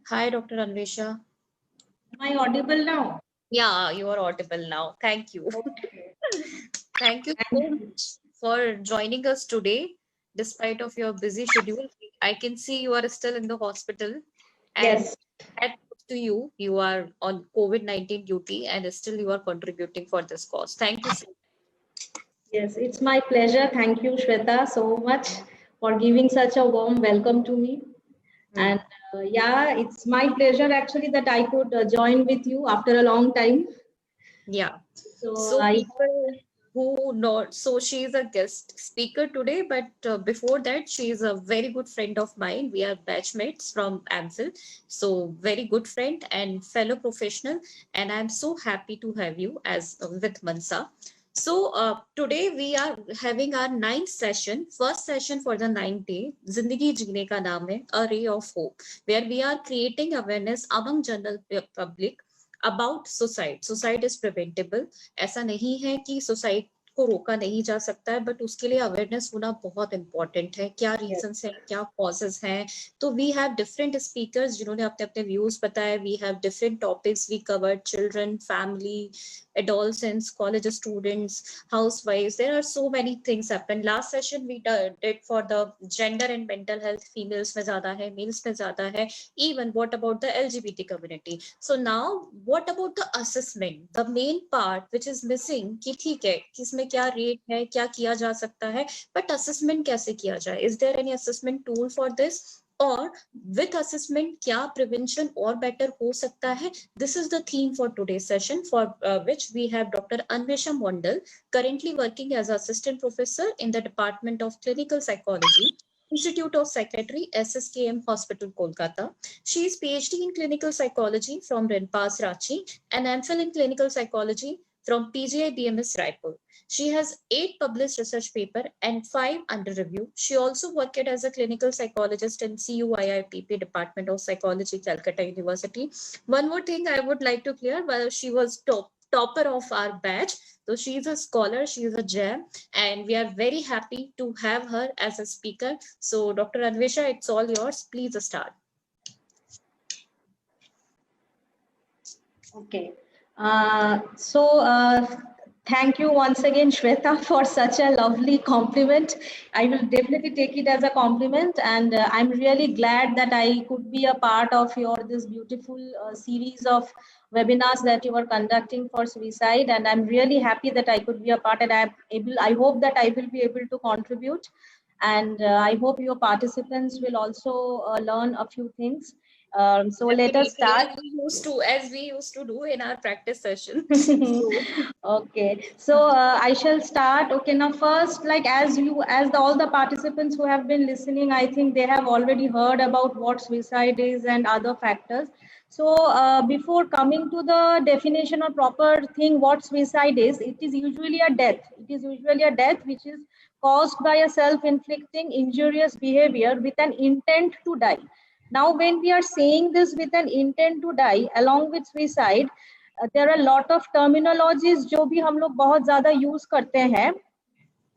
Hi, Dr. Anvesha. Am I audible now? Yeah, you are audible now. Thank you. Okay. Thank you so much for joining us today, despite of your busy schedule. I can see you are still in the hospital, and Yes, at to you, you are on COVID-19 duty, and still you are contributing for this cause. Thank you so much. yes, it's my pleasure. Thank you, Shweta, so much for giving such a warm welcome to me. And yeah, it's my pleasure actually that I could join with you after a long time. Yeah. So So I people who know, so she is a guest speaker today, but before that, she is a very good friend of mine. We are batchmates from AMFIL. So very good friend and fellow professional. And I'm so happy to have you as with Mansa. So today we are having our ninth session, first session for the ninth day. Zindagi Jeene ka naam hai, A Ray of Hope, where we are creating awareness among general public about suicide suicide is preventable ऐसा नहीं है कि suicide को रोका नहीं जा सकता है बट उसके लिए अवेयरनेस होना बहुत इंपॉर्टेंट है क्या yes, रीजंस हैं क्या कॉजेस हैं तो वी हैव डिफरेंट स्पीकर्स जिन्होंने अपने अपने व्यूज बताए we have different topics we covered children family adolescents college students housewives there are so many things happen last session we did for the gender and mental health females में ज्यादा है males में ज्यादा है even what about the LGBT community so now what about the assessment the main part which is missing कि ठीक है किसमें क्या रेट है क्या किया जा सकता है but assessment कैसे किया जाए is there any assessment tool for this और with assessment क्या prevention और better हो सकता है this is the theme for today's session for which we have Dr. Anvesha Mondal currently working as assistant professor in the Department of Clinical Psychology Institute of Psychiatry, SSKM Hospital, Kolkata. She is PhD in Clinical Psychology from Renpas, Ranchi, and MPhil in Clinical Psychology from PGI BMS, Raipur. She has 8 published research papers and 5 under review. She also worked as a clinical psychologist in CUIIPP Department of Psychology, Calcutta University. One more thing I would like to clear, while she was topper of our batch, so she is a scholar, she is a gem, and we are very happy to have her as a speaker. So, Dr. Anvesha, it's all yours. Please start. okay. Thank you once again, Shweta, for such a lovely compliment. I will definitely take it as a compliment, and I'm really glad that I could be a part of your this beautiful series of webinars that you are conducting for suicide. And I'm really happy that I could be a part, and I hope that I will be able to contribute, and I hope your participants will also learn a few things. So let us start. As we used to do in our practice session. Okay, so I shall start. Okay, now first, like all the participants who have been listening, I think they have already heard about what suicide is and other factors. So before coming to the definition or proper thing, what suicide is, it is usually a death. It is usually a death which is caused by a self-inflicting injurious behavior with an intent to die. Now, when we are saying this with an intent to die, along with suicide, there are a lot of terminologies जो भी हम लोग बहुत ज़्यादा use करते हैं,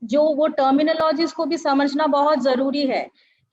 जो वो terminologies को भी समझना बहुत ज़रूरी है,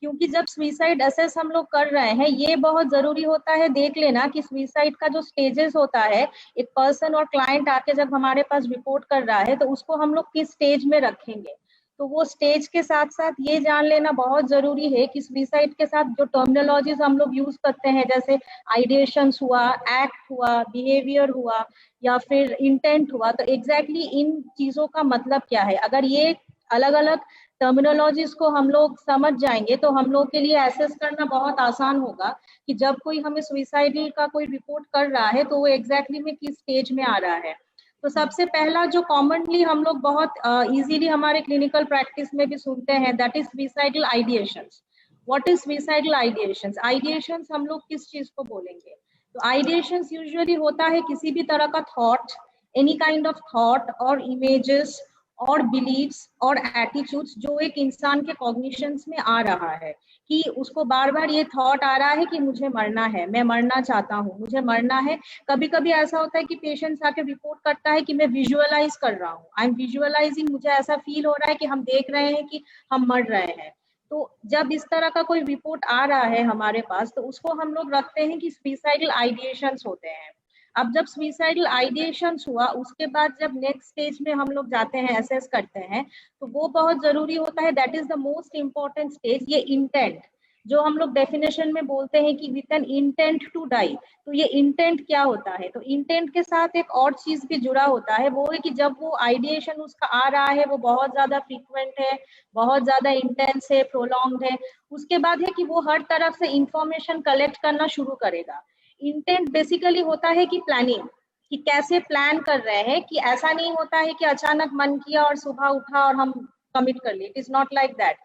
क्योंकि जब suicide assess हम लोग कर रहे हैं, ये बहुत ज़रूरी होता है देख लेना कि suicide का जो stages होता है, एक person और client आके जब हमारे पास report कर रहा है, तो उसको हम लोग किस stage में रखेंगे. तो वो स्टेज के साथ साथ ये जान लेना बहुत जरूरी है कि सुसाइड के साथ जो टर्मिनोलॉजीज हम लोग यूज करते हैं जैसे आइडिएशंस हुआ, एक्ट हुआ, बिहेवियर हुआ या फिर इंटेंट हुआ, तो एग्जैक्टली इन चीजों का मतलब क्या है. अगर ये अलग अलग टर्मिनोलॉजीज को हम लोग समझ जाएंगे तो हम लोग के लिए एसेस करना बहुत आसान होगा कि जब कोई हमें सुसाइडल का कोई रिपोर्ट कर रहा है तो वो एग्जैक्टली में किस स्टेज में आ रहा है. तो सबसे पहला जो कॉमनली हम लोग बहुत इजीली हमारे क्लिनिकल प्रैक्टिस में भी सुनते हैं, that is suicidal ideations. What is suicidal ideations? Ideations हम लोग किस चीज को बोलेंगे? तो आइडिएशंस यूजुअली होता है किसी भी तरह का thought, any kind of thought और इमेजेस और बिलीव्स और एटीट्यूड्स जो एक इंसान के कॉग्निशंस में आ रहा है कि उसको बार बार ये थॉट आ रहा है कि मुझे मरना है, मैं मरना चाहता हूँ, मुझे मरना है. कभी कभी ऐसा होता है कि पेशेंट्स आके रिपोर्ट करता है कि मैं विजुअलाइज कर रहा हूँ, आई एम विजुअलाइजिंग, मुझे ऐसा फील हो रहा है कि हम देख रहे हैं कि हम मर रहे हैं. तो जब इस तरह का कोई रिपोर्ट आ रहा है हमारे पास, तो उसको हम लोग रखते हैं कि सुइसाइडल आइडिएशंस होते हैं। अब जब सुइसाइडल आइडिएशंस हुआ, उसके बाद जब नेक्स्ट स्टेज में हम लोग जाते हैं, असेस करते हैं, तो वो बहुत जरूरी होता है। That is the most important stage. ये इंटेंट, जो हम लोग डेफिनेशन में बोलते हैं कि with an intent to die, तो ये इंटेंट क्या होता है? तो इंटेंट के साथ एक और चीज भी जुड़ा होता है, वो है कि जब वो आइडिएशन उसका आ रहा है, वो बहुत ज्यादा फ्रीक्वेंट है, बहुत ज्यादा इंटेंस है, प्रोलॉन्ग है, उसके बाद है कि वो हर तरफ से इंफॉर्मेशन कलेक्ट करना शुरू करेगा। इंटेंट बेसिकली होता है कि प्लानिंग, कि कैसे प्लान कर रहे हैं, कि ऐसा नहीं होता है कि अचानक मन किया और सुबह उठा और हम कमिट कर लिए। It is not like that.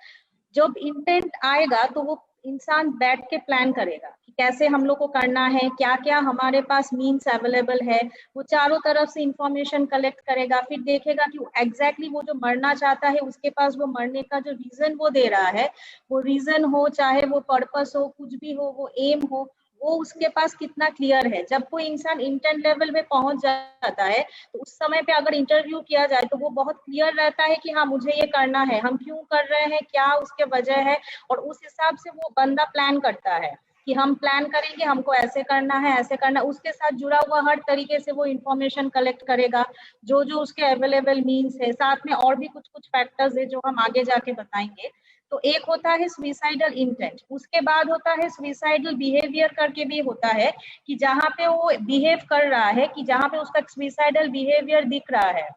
जब इंटेंट आएगा तो वो इंसान बैठ के प्लान करेगा कि कैसे हम लोग को करना है, क्या क्या हमारे पास मीन्स अवेलेबल है। वो चारों तरफ से इंफॉर्मेशन कलेक्ट करेगा, फिर देखेगा कि एग्जैक्टली वो जो मरना चाहता है उसके पास वो मरने का जो रीजन वो दे रहा है, वो रीजन हो, चाहे वो पर्पस हो, कुछ भी हो, वो एम हो, वो उसके पास कितना क्लियर है। जब कोई इंसान इंटेंट लेवल में पहुंच जाता है, तो उस समय पे अगर इंटरव्यू किया जाए तो वो बहुत क्लियर रहता है कि हाँ मुझे ये करना है, हम क्यों कर रहे हैं, क्या उसके वजह है, और उस हिसाब से वो बंदा प्लान करता है कि हम प्लान करेंगे, हमको ऐसे करना है, ऐसे करना है। उसके साथ जुड़ा हुआ हर तरीके से वो इंफॉर्मेशन कलेक्ट करेगा, जो जो उसके अवेलेबल मीन्स है। साथ में और भी कुछ कुछ फैक्टर्स है जो हम आगे जाके बताएंगे। तो एक होता है सुइसाइडल इंटेंट, उसके बाद होता है सुइसाइडल बिहेवियर करके भी होता है, कि जहाँ पे वो बिहेव कर रहा है, कि जहाँ पे उसका सुइसाइडल बिहेवियर दिख रहा है,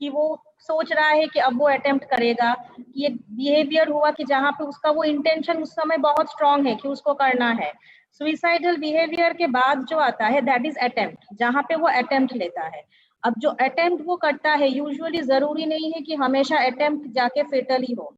कि वो सोच रहा है कि अब वो अटेम्प्ट करेगा। ये बिहेवियर हुआ कि जहाँ पे उसका वो इंटेंशन उस समय बहुत स्ट्रांग है कि उसको करना है। सुइसाइडल बिहेवियर के बाद जो आता है दैट इज अटेम्प्ट, जहाँ पे वो अटेम्प्ट लेता है। अब जो अटेम्प्ट वो करता है, यूजुअली जरूरी नहीं है कि हमेशा अटेम्प्ट जाके फेटल ही हो।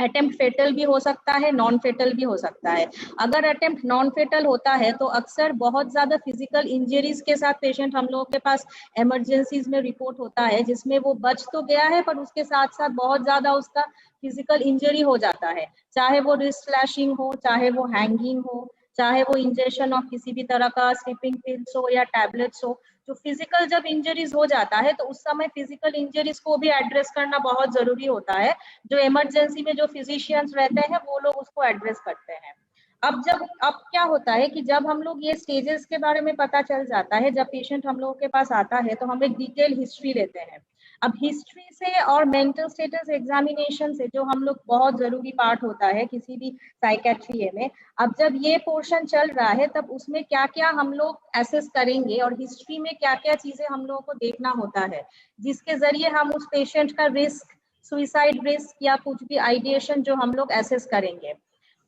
अटेम्प्ट फेटल भी हो सकता है, नॉन फेटल भी हो सकता है। अगर अटेम्प्ट नॉन फेटल होता है तो अक्सर बहुत ज्यादा फिजिकल इंजरीज के साथ पेशेंट हम लोगों के पास इमरजेंसीज में रिपोर्ट होता है, जिसमें वो बच तो गया है पर उसके साथ साथ बहुत ज्यादा उसका फिजिकल इंजरी हो जाता है। चाहे वो रिस्ट स्लैशिंग हो, चाहे वो हैंगिंग हो, चाहे वो इंजेक्शन ऑफ किसी भी तरह का स्लीपिंग पिल्स हो या टैबलेट्स हो। जो फिजिकल जब इंजरीज हो जाता है तो उस समय फिजिकल इंजरीज को भी एड्रेस करना बहुत जरूरी होता है। जो इमरजेंसी में जो फिजिशियंस रहते हैं वो लोग उसको एड्रेस करते हैं। अब क्या होता है कि जब हम लोग ये स्टेजेस के बारे में पता चल जाता है, जब पेशेंट हम लोगों के पास आता है तो हम एक डिटेल हिस्ट्री लेते हैं। अब हिस्ट्री से और मेंटल स्टेटस एग्जामिनेशन से, जो हम लोग बहुत जरूरी पार्ट होता है किसी भी साइकेट्री में, अब जब ये पोर्शन चल रहा है तब उसमें क्या क्या हम लोग एसेस करेंगे और हिस्ट्री में क्या क्या चीजें हम लोगों को देखना होता है, जिसके जरिए हम उस पेशेंट का रिस्क, सुइसाइड रिस्क या कुछ भी आइडिएशन जो हम लोग एसेस करेंगे।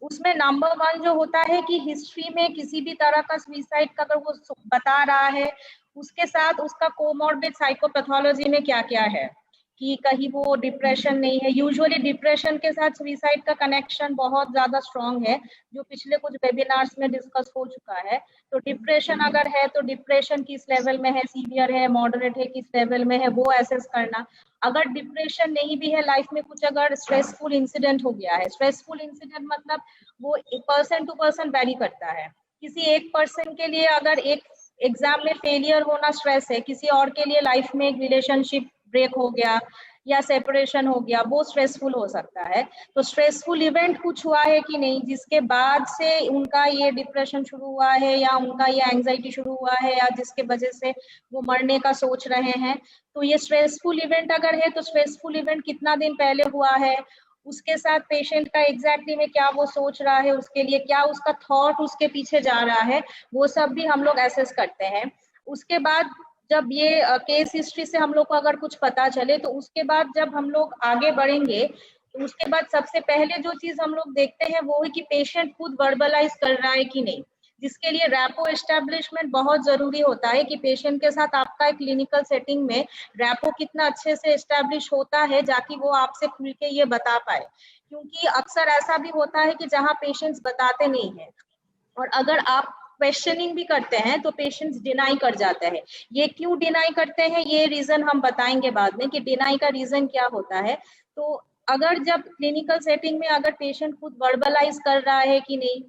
उसमें नंबर वन जो होता है कि हिस्ट्री में किसी भी तरह का सुइसाइड का अगर वो बता रहा है, उसके साथ उसका कोमॉर्बिड साइकोपैथोलॉजी में क्या क्या है, कि कहीं वो डिप्रेशन नहीं है। यूजुअली डिप्रेशन के साथ सुइसाइड का कनेक्शन बहुत ज्यादा स्ट्रांग है, जो पिछले कुछ वेबिनार्स में डिस्कस हो चुका है। तो डिप्रेशन अगर है तो डिप्रेशन किस लेवल में है, सीवियर है, मॉडरेट है, किस लेवल में है, वो एसेस करना। अगर डिप्रेशन नहीं भी है, लाइफ में कुछ अगर स्ट्रेसफुल इंसिडेंट हो गया है, स्ट्रेसफुल इंसिडेंट मतलब वो पर्सन टू पर्सन वेरी करता है। किसी एक पर्सन के लिए अगर एक एग्जाम में फेलियर होना स्ट्रेस है, किसी और के लिए लाइफ में एक रिलेशनशिप ब्रेक हो गया या सेपरेशन हो गया, वो स्ट्रेसफुल हो सकता है। तो स्ट्रेसफुल इवेंट कुछ हुआ है कि नहीं, जिसके बाद से उनका ये डिप्रेशन शुरू हुआ है या उनका ये एंजाइटी शुरू हुआ है या जिसके वजह से वो मरने का सोच रहे हैं। तो ये स्ट्रेसफुल इवेंट अगर है तो स्ट्रेसफुल इवेंट कितना दिन पहले हुआ है, उसके साथ पेशेंट का एग्जैक्टली में क्या वो सोच रहा है, उसके लिए क्या उसका थॉट उसके पीछे जा रहा है, वो सब भी हम लोग एसेस करते हैं। उसके बाद जब ये केस हिस्ट्री से हम लोग को अगर कुछ पता चले, तो उसके बाद जब हम लोग आगे बढ़ेंगे तो उसके बाद सबसे पहले जो चीज हम लोग देखते हैं वो है कि पेशेंट खुद वर्बलाइज कर रहा है कि नहीं, जिसके लिए रैपो एस्टेब्लिशमेंट बहुत जरूरी होता है, कि पेशेंट के साथ आपका क्लिनिकल सेटिंग में रैपो कितना अच्छे से एस्टेब्लिश होता है, जाकि वो आपसे खुल के ये बता पाए। क्योंकि अक्सर ऐसा भी होता है कि जहाँ पेशेंट्स बताते नहीं है, और अगर आप क्वेश्चनिंग भी करते हैं तो पेशेंट्स डिनाई कर जाते हैं। ये क्यों डिनाई करते हैं, ये रीजन हम बताएंगे बाद में कि डिनाई का रीजन क्या होता है। तो अगर जब क्लिनिकल सेटिंग में अगर पेशेंट खुद वर्बलाइज कर रहा है कि नहीं,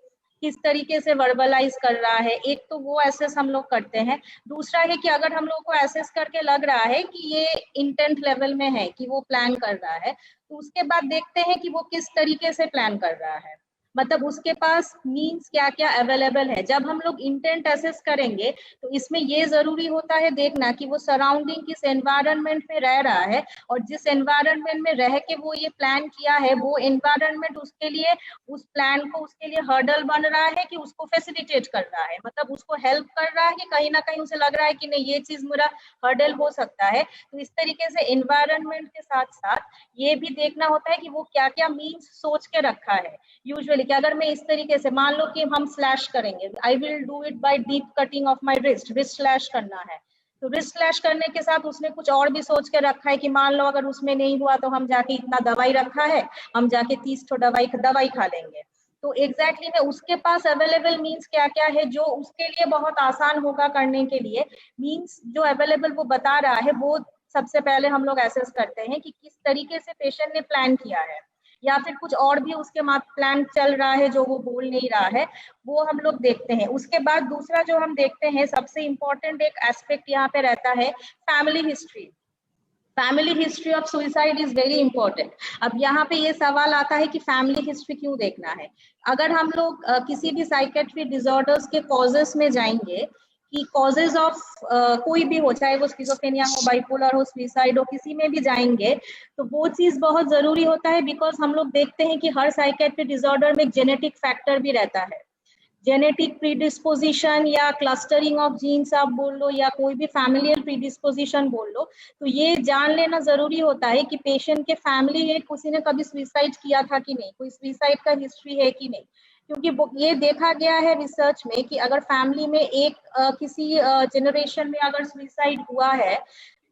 किस तरीके से वर्बलाइज कर रहा है, एक तो वो एसेस हम लोग करते हैं। दूसरा है कि अगर हम लोग को एसेस करके लग रहा है कि ये इंटेंट लेवल में है कि वो प्लान कर रहा है, तो उसके बाद देखते हैं कि वो किस तरीके से प्लान कर रहा है, मतलब उसके पास मीन्स क्या क्या अवेलेबल है। जब हम लोग इंटेंट एसेस करेंगे तो इसमें ये जरूरी होता है देखना कि वो सराउंडिंग किस एनवायरनमेंट में रह रहा है, और जिस एनवायरनमेंट में रह के वो ये प्लान किया है वो एनवायरनमेंट उसके लिए, उस प्लान को उसके लिए हर्डल बन रहा है कि उसको फैसिलिटेट कर रहा है, मतलब उसको हेल्प कर रहा है कि कहीं ना कहीं उसे लग रहा है कि नहीं ये चीज मेरा हर्डल हो सकता है। तो इस तरीके से एनवायरनमेंट के साथ साथ ये भी देखना होता है कि वो क्या क्या मीन्स सोच के रखा है। यूजुअली कि अगर मैं इस तरीके से मान लो कि हम स्लैश करेंगे, I will do it by deep cutting of my wrist slash करना है, तो रिस्ट स्लैश करने के साथ उसने कुछ और भी सोच के रखा है कि मान लो अगर उसमें नहीं हुआ तो हम जाके इतना दवाई रखा है, हम जाके 30 ठो दवाई खा लेंगे। तो एग्जैक्टली में उसके पास अवेलेबल मीन्स क्या क्या है जो उसके लिए बहुत आसान होगा करने के लिए, मीन्स जो अवेलेबल वो बता रहा है, वो सबसे पहले हम लोग एसेस करते हैं कि किस तरीके से पेशेंट ने प्लान किया है, या फिर कुछ और भी उसके प्लान चल रहा है जो वो बोल नहीं रहा है, वो हम लोग देखते हैं। उसके बाद दूसरा जो हम देखते हैं, सबसे इंपॉर्टेंट एक एस्पेक्ट यहाँ पे रहता है family history. Family history of suicide is very important. अब यहाँ पे ये सवाल आता है कि फैमिली हिस्ट्री क्यों देखना है। अगर हम लोग किसी भी साइकेट्री डिसऑर्डर्स के कॉजेस में जाएंगे कि कॉजेज ऑफ कोई भी हो, चाहे वो स्किज़ोफ्रेनिया हो, बाइपोलर हो, सुइसाइड हो, किसी में भी जाएंगे तो वो चीज बहुत जरूरी होता है, बिकॉज हम लोग देखते हैं कि हर साइकेट्री डिसऑर्डर में एक जेनेटिक फैक्टर भी रहता है। जेनेटिक प्रीडिस्पोजिशन या क्लस्टरिंग ऑफ जीन्स आप बोल लो, या कोई भी फैमिलियल प्रीडिस्पोजिशन बोल लो, तो ये जान लेना जरूरी होता है कि पेशेंट के फैमिली में किसी ने कभी सुइसाइड किया था कि नहीं, कोई सुइसाइड का हिस्ट्री है कि नहीं। क्योंकि ये देखा गया है रिसर्च में कि अगर फैमिली में एक किसी जनरेशन में अगर सुइसाइड हुआ है,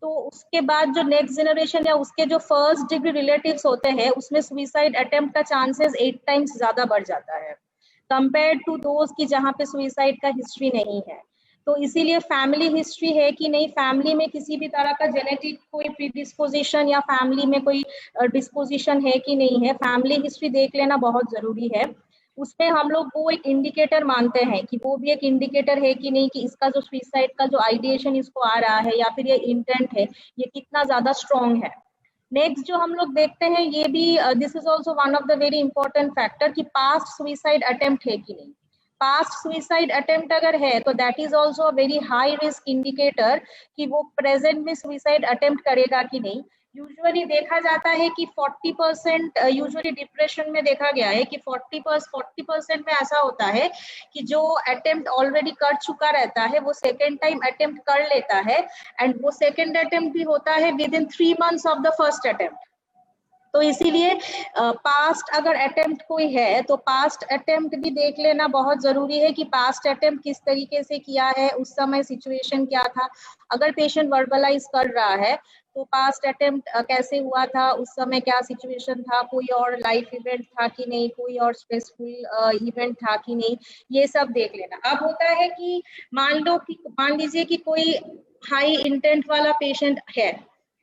तो उसके बाद जो नेक्स्ट जनरेशन या उसके जो फर्स्ट डिग्री रिलेटिव्स होते हैं उसमें सुइसाइड अटेम्प्ट का चांसेस 8 टाइम्स ज्यादा बढ़ जाता है कंपेयर टू दोस्त की जहाँ पे सुइसाइड का हिस्ट्री नहीं है। तो इसीलिए फैमिली हिस्ट्री है कि नहीं, फैमिली में किसी भी तरह का जेनेटिक कोई प्रीडिस्पोजिशन या फैमिली में कोई डिस्पोजिशन है कि नहीं है, फैमिली हिस्ट्री देख लेना बहुत जरूरी है। उसमें हम लोग वो एक इंडिकेटर मानते हैं कि वो भी एक इंडिकेटर है कि नहीं, कि इसका जो सुइसाइड का जो आइडिएशन इसको आ रहा है या फिर ये इंटेंट है, ये कितना ज्यादा स्ट्रॉन्ग है। नेक्स्ट जो हम लोग देखते हैं, ये भी this is also one of the very important factor कि पास्ट सुइसाइड अटेम्प्ट है कि नहीं। पास्ट सुइसाइड अटेम्प्ट अगर है तो that is also a very high risk indicator कि वो प्रेजेंट में सुइसाइड अटेम्प्ट करेगा कि नहीं। यूजुअली देखा जाता है कि 40%, यूजुअली डिप्रेशन में देखा गया है कि 40% में ऐसा होता है कि जो अटेम्प्ट ऑलरेडी कर चुका रहता है वो सेकेंड टाइम अटेम्प्ट कर लेता है, एंड वो सेकेंड अटेम्प्ट भी होता है with in 3 months of the first attempt. तो इसीलिए पास्ट अगर अटेम्प्ट कोई है तो पास्ट अटेम्प्ट भी देख लेना बहुत जरूरी है कि पास्ट अटेम्प्ट किस तरीके से किया है, उस समय सिचुएशन क्या था। अगर पेशेंट वर्बलाइज कर रहा है तो पास्ट अटेम्प्ट कैसे हुआ था, उस समय क्या सिचुएशन था, कोई और लाइफ इवेंट था कि नहीं, कोई और स्ट्रेसफुल इवेंट था कि नहीं, ये सब देख लेना। अब होता है कि मान लीजिए कि कोई हाई इंटेंट वाला पेशेंट है,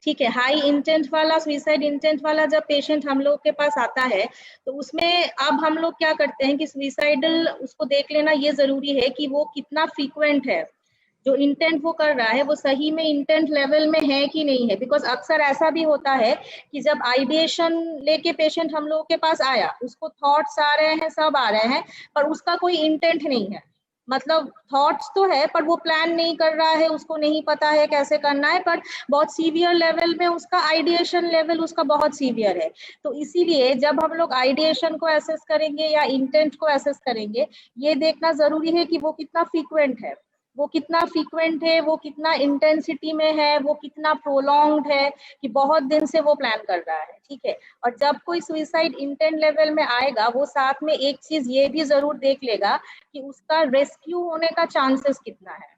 ठीक है, हाई इंटेंट वाला, सुइसाइड इंटेंट वाला जब पेशेंट हम लोग के पास आता है तो उसमें अब हम लोग क्या करते हैं कि सुइसाइडल उसको देख लेना ये जरूरी है कि वो कितना फ्रीक्वेंट है, जो इंटेंट वो कर रहा है वो सही में इंटेंट लेवल में है कि नहीं है। बिकॉज अक्सर ऐसा भी होता है कि जब आइडिएशन लेके पेशेंट हम लोग के पास आया, उसको थॉट्स आ रहे हैं, सब आ रहे हैं, पर उसका कोई इंटेंट नहीं है, मतलब थॉट्स तो है पर वो प्लान नहीं कर रहा है, उसको नहीं पता है कैसे करना है, पर बहुत सीवियर लेवल में उसका आइडिएशन लेवल उसका बहुत सीवियर है। तो इसीलिए जब हम लोग आइडिएशन को एसेस करेंगे या इंटेंट को एसेस करेंगे, ये देखना जरूरी है कि वो कितना फ्रीक्वेंट है, वो कितना फ्रीक्वेंट है, वो कितना इंटेंसिटी में है, वो कितना प्रोलॉन्ग्ड है, कि बहुत दिन से वो प्लान कर रहा है, ठीक है। और जब कोई सुइसाइड इंटेंट लेवल में आएगा वो साथ में एक चीज ये भी जरूर देख लेगा कि उसका रेस्क्यू होने का चांसेस कितना है,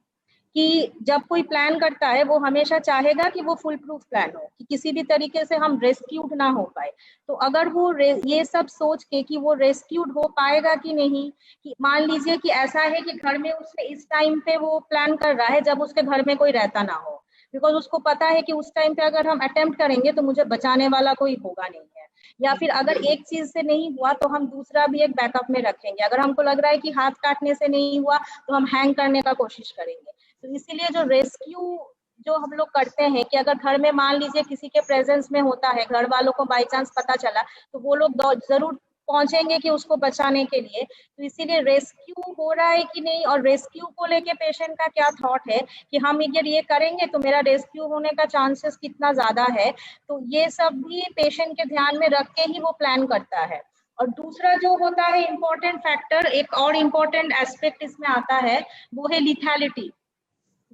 कि जब कोई प्लान करता है वो हमेशा चाहेगा कि वो फुल प्रूफ प्लान हो, कि किसी भी तरीके से हम रेस्क्यूड ना हो पाए। तो अगर वो ये सब सोच के कि वो रेस्क्यूड हो पाएगा कि नहीं, कि मान लीजिए कि ऐसा है कि घर में उसने इस टाइम पे वो प्लान कर रहा है जब उसके घर में कोई रहता ना हो, बिकॉज उसको पता है कि उस टाइम पे अगर हम अटेम्प्ट करेंगे तो मुझे बचाने वाला कोई होगा नहीं है, या फिर अगर एक चीज से नहीं हुआ तो हम दूसरा भी एक बैकअप में रखेंगे। अगर हमको लग रहा है कि हाथ काटने से नहीं हुआ तो हम हैंग करने का कोशिश करेंगे। तो इसीलिए जो रेस्क्यू जो हम लोग करते हैं कि अगर घर में मान लीजिए किसी के प्रेजेंस में होता है, घर वालों को बाई चांस पता चला, तो वो लोग जरूर पहुंचेंगे कि उसको बचाने के लिए। तो इसीलिए रेस्क्यू हो रहा है कि नहीं और रेस्क्यू को लेके पेशेंट का क्या थॉट है कि हम अगर ये करेंगे तो मेरा रेस्क्यू होने का चांसेस कितना ज्यादा है। तो ये सब भी पेशेंट के ध्यान में रख के ही वो प्लान करता है। और दूसरा जो होता है इम्पोर्टेंट फैक्टर, एक और इम्पोर्टेंट एस्पेक्ट इसमें आता है, वो है लिथैलिटी।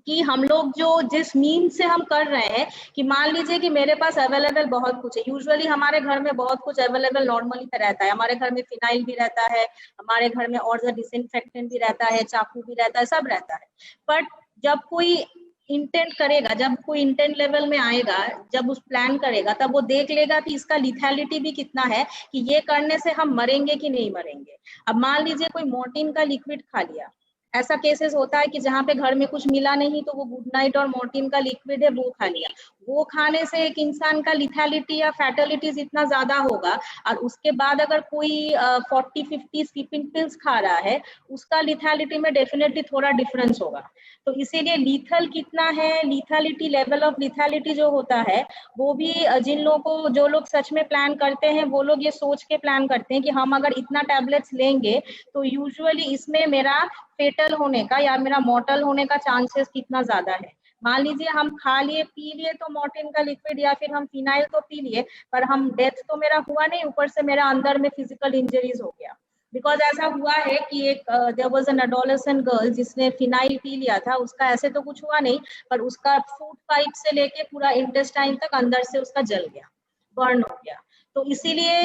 कि हम लोग जो जिस मीन से हम कर रहे हैं, कि मान लीजिए कि मेरे पास अवेलेबल बहुत कुछ है, यूजुअली हमारे घर में बहुत कुछ अवेलेबल नॉर्मली रहता है, हमारे घर में फिनाइल भी रहता है, हमारे घर में और डिसइंफेक्टेंट भी रहता है, चाकू भी रहता है, सब रहता है। बट जब कोई इंटेंट करेगा, जब कोई इंटेंट लेवल में आएगा, जब उस प्लान करेगा, तब वो देख लेगा कि इसका लिथैलिटी भी कितना है, कि ये करने से हम मरेंगे कि नहीं मरेंगे। अब मान लीजिए कोई मोर्टिन का लिक्विड खा लिया, ऐसा केसेस होता है कि जहाँ पे घर में कुछ मिला नहीं तो वो गुड नाइट और मोर्टिन का लिक्विड है वो खा लिया। वो खाने से एक इंसान का लिथैलिटी या फैटेलिटीज इतना ज्यादा होगा, और उसके बाद अगर कोई 40-50 स्लीपिंग पिल्स खा रहा है, उसका लिथैलिटी में डेफिनेटली थोड़ा डिफरेंस होगा। तो इसीलिए लीथल कितना है, लिथैलिटी, लेवल ऑफ लिथैलिटी जो होता है, वो भी जिन लोगों को, जो लोग सच में प्लान करते हैं, वो लोग ये सोच के प्लान करते हैं कि हम अगर इतना टैबलेट्स लेंगे तो यूजुअली इसमें मेरा फेटल होने का या मेरा मॉर्टल होने का चांसेस कितना ज्यादा है। मान लीजिए हम खा लिए, पी लिए तो मोर्टिन का लिक्विड या फिर हम फिनाइल तो पी लिए, पर हम डेथ तो मेरा हुआ नहीं, ऊपर से मेरा अंदर में फिजिकल इंजरीज हो गया। बिकॉज ऐसा हुआ है कि एक there was an adolescent girl जिसने फिनाइल पी लिया था, उसका ऐसे तो कुछ हुआ नहीं, पर उसका फूड पाइप से लेके पूरा इंटेस्टाइन तक अंदर से उसका जल गया, बर्न हो गया। तो इसीलिए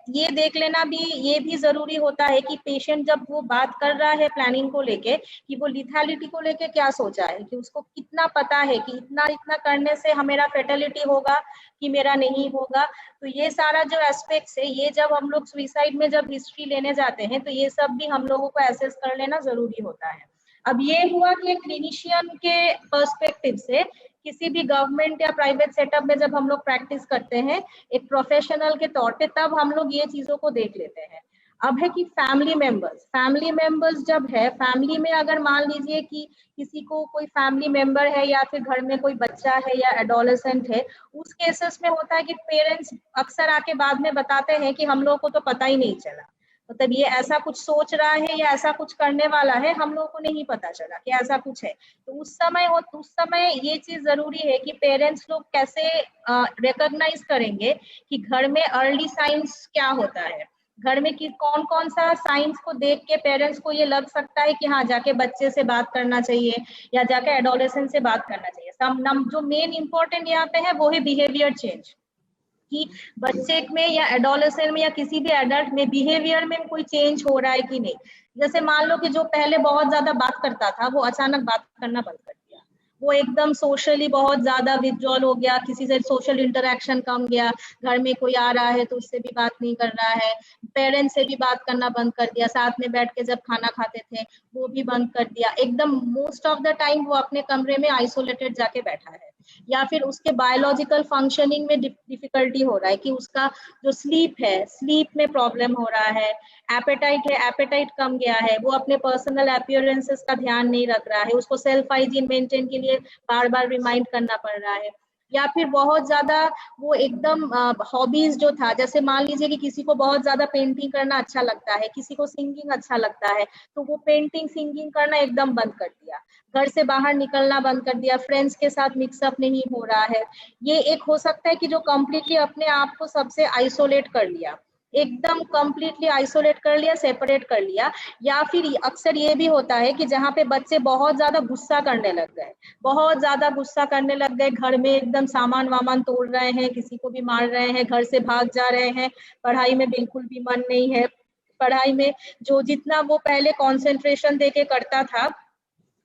ये देख लेना भी, ये भी जरूरी होता है कि पेशेंट जब वो बात कर रहा है प्लानिंग को लेके, कि वो लिथैलिटी को लेके क्या सोचा है, कि उसको कितना पता है कि इतना इतना करने से मेरा फेटेलिटी होगा कि मेरा नहीं होगा। तो ये सारा जो एस्पेक्ट्स है, ये जब हम लोग सुइसाइड में जब हिस्ट्री लेने जाते हैं, तो ये सब भी हम लोगों को एसेस कर लेना जरूरी होता है। अब ये हुआ कि एक क्लिनिशियन के पर्सपेक्टिव से, किसी भी गवर्नमेंट या प्राइवेट सेटअप में जब हम लोग प्रैक्टिस करते हैं एक प्रोफेशनल के तौर पे, तब हम लोग ये चीजों को देख लेते हैं। अब है कि फैमिली मेंबर्स जब है, फैमिली में अगर मान लीजिए कि किसी को कोई फैमिली मेंबर है या फिर घर में कोई बच्चा है या एडोलेसेंट है, उस केसेस में होता है कि पेरेंट्स अक्सर आके बाद में बताते हैं कि हम लोग को तो पता ही नहीं चला, मतलब ये ऐसा कुछ सोच रहा है या ऐसा कुछ करने वाला है, हम लोगों को नहीं पता चला कि ऐसा कुछ है। तो उस समय ये चीज जरूरी है कि पेरेंट्स लोग कैसे रिकॉग्नाइज करेंगे कि घर में अर्ली साइंस क्या होता है, घर में कि कौन कौन सा साइंस को देख के पेरेंट्स को ये लग सकता है कि हाँ जाके बच्चे से बात करना चाहिए या जाके एडोलेसेंट से बात करना चाहिए। जो मेन इंपॉर्टेंट यहाँ पे है वो है बिहेवियर चेंज, कि बच्चे में या एडोलेसेंट में या किसी भी एडल्ट में बिहेवियर में कोई चेंज हो रहा है कि नहीं। जैसे मान लो कि जो पहले बहुत ज्यादा बात करता था वो अचानक बात करना बंद कर दिया, वो एकदम सोशली बहुत ज्यादा विथड्रॉल हो गया, किसी से सोशल इंटरेक्शन कम गया, घर में कोई आ रहा है तो उससे भी बात नहीं कर रहा है, पेरेंट्स से भी बात करना बंद कर दिया, साथ में बैठ के जब खाना खाते थे वो भी बंद कर दिया, एकदम मोस्ट ऑफ द टाइम वो अपने कमरे में आइसोलेटेड जाके बैठा है। या फिर उसके बायोलॉजिकल फंक्शनिंग में डिफिकल्टी हो रहा है, कि उसका जो स्लीप है, स्लीप में प्रॉब्लम हो रहा है, एपेटाइट है, एपेटाइट कम गया है, वो अपने पर्सनल अपीयरेंसेस का ध्यान नहीं रख रहा है, उसको सेल्फ हाइजीन मेंटेन के लिए बार बार रिमाइंड करना पड़ रहा है। या फिर बहुत ज्यादा वो एकदम हॉबीज जो था, जैसे मान लीजिए कि किसी को बहुत ज्यादा पेंटिंग करना अच्छा लगता है, किसी को सिंगिंग अच्छा लगता है, तो वो पेंटिंग सिंगिंग करना एकदम बंद कर दिया, घर से बाहर निकलना बंद कर दिया, फ्रेंड्स के साथ मिक्सअप नहीं हो रहा है। ये एक हो सकता है कि जो कम्प्लीटली अपने आप को सबसे आइसोलेट कर लिया, एकदम कंप्लीटली आइसोलेट कर लिया, सेपरेट कर लिया। या फिर अक्सर ये भी होता है कि जहाँ पे बच्चे बहुत ज्यादा गुस्सा करने लग गए, बहुत ज्यादा गुस्सा करने लग गए, घर में एकदम सामान वामान तोड़ रहे हैं, किसी को भी मार रहे हैं, घर से भाग जा रहे हैं, पढ़ाई में बिल्कुल भी मन नहीं है, पढ़ाई में जो जितना वो पहले कंसंट्रेशन देके करता था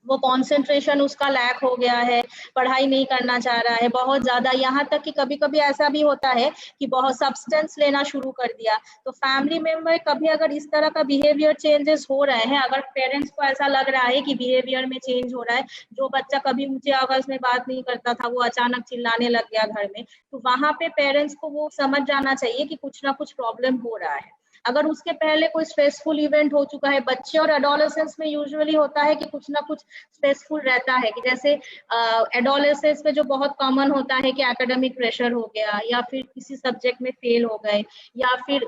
वो कंसंट्रेशन उसका लैक हो गया है, पढ़ाई नहीं करना चाह रहा है बहुत ज्यादा, यहाँ तक कि कभी कभी ऐसा भी होता है कि बहुत सब्सटेंस लेना शुरू कर दिया। तो फैमिली मेंबर कभी अगर इस तरह का बिहेवियर चेंजेस हो रहे हैं, अगर पेरेंट्स को ऐसा लग रहा है कि बिहेवियर में चेंज हो रहा है, जो बच्चा कभी ऊंचे आवाज में बात नहीं करता था वो अचानक चिल्लाने लग गया घर में, तो वहां पे पेरेंट्स को वो समझ जाना चाहिए कि कुछ ना कुछ प्रॉब्लम हो रहा है। अगर उसके पहले कोई स्ट्रेसफुल इवेंट हो चुका है, बच्चे और एडोलेसेंस में यूजुअली होता है कि कुछ ना कुछ स्ट्रेसफुल रहता है, कि जैसे एडोलेसेंस में जो बहुत कॉमन होता है कि एकेडमिक प्रेशर हो गया, या फिर किसी सब्जेक्ट में फेल हो गए, या फिर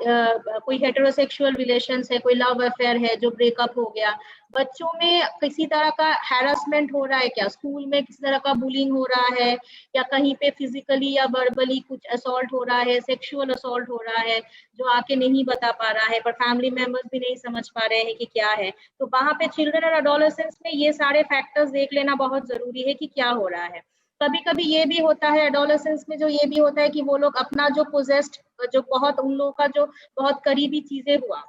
कोई हेटेरोसेक्सुअल रिलेशन है, कोई लव अफेयर है जो ब्रेकअप हो गया। बच्चों में किसी तरह का हैरेसमेंट हो रहा है क्या, स्कूल में किसी तरह का बुलिंग हो रहा है, या कहीं पे फिजिकली या वर्बली कुछ असॉल्ट हो रहा है, सेक्सुअल असॉल्ट हो रहा है, जो आके नहीं बता पा रहा है, पर फैमिली मेंबर्स भी नहीं समझ पा रहे हैं कि क्या है। तो वहां पे चिल्ड्रन और एडोलेसेंस में ये सारे फैक्टर्स देख लेना बहुत जरूरी है कि क्या हो रहा है। कभी कभी ये भी होता है एडोलेसेंस में, जो ये भी होता है कि वो लोग अपना जो पोजेस्ड, जो बहुत उन लोगों का जो बहुत करीबी चीजें हुआ,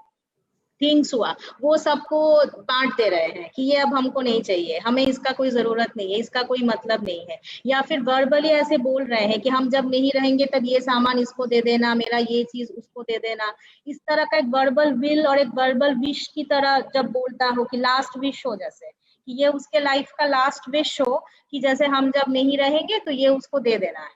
थिंग्स हुआ, वो सबको बांट दे रहे हैं कि ये अब हमको नहीं चाहिए, हमें इसका कोई जरूरत नहीं है, इसका कोई मतलब नहीं है। या फिर वर्बली ऐसे बोल रहे हैं कि हम जब नहीं रहेंगे तब ये सामान इसको दे देना, मेरा ये चीज उसको दे देना। इस तरह का एक वर्बल विल और एक वर्बल विश की तरह जब बोलता हो कि लास्ट विश हो, जैसे कि ये उसके लाइफ का लास्ट विश हो, कि जैसे हम जब नहीं रहेंगे तो ये उसको दे देना है,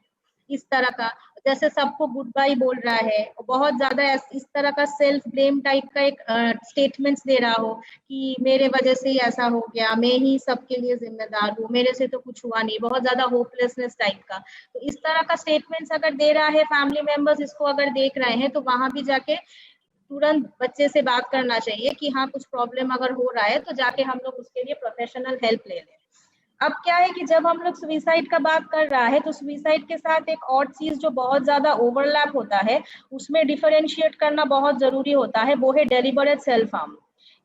इस तरह का। जैसे सबको गुड बाय बोल रहा है, बहुत ज्यादा इस तरह का सेल्फ ब्लेम टाइप का एक स्टेटमेंट्स दे रहा हो कि मेरे वजह से ही ऐसा हो गया, मैं ही सबके लिए जिम्मेदार हूँ, मेरे से तो कुछ हुआ नहीं, बहुत ज्यादा होपलेसनेस टाइप का। तो इस तरह का स्टेटमेंट्स अगर दे रहा है, फैमिली मेंबर्स इसको अगर देख रहे हैं, तो वहां भी जाके तुरंत बच्चे से बात करना चाहिए कि हाँ कुछ प्रॉब्लम अगर हो रहा है तो जाके हम लोग उसके लिए प्रोफेशनल हेल्प ले लें। अब क्या है कि जब हम लोग सुसाइड का बात कर रहा है, तो सुसाइड के साथ एक और चीज जो बहुत ज्यादा ओवरलैप होता है, उसमें डिफरेंशिएट करना बहुत जरूरी होता है, वो है डेलिबरेट सेल्फ हार्म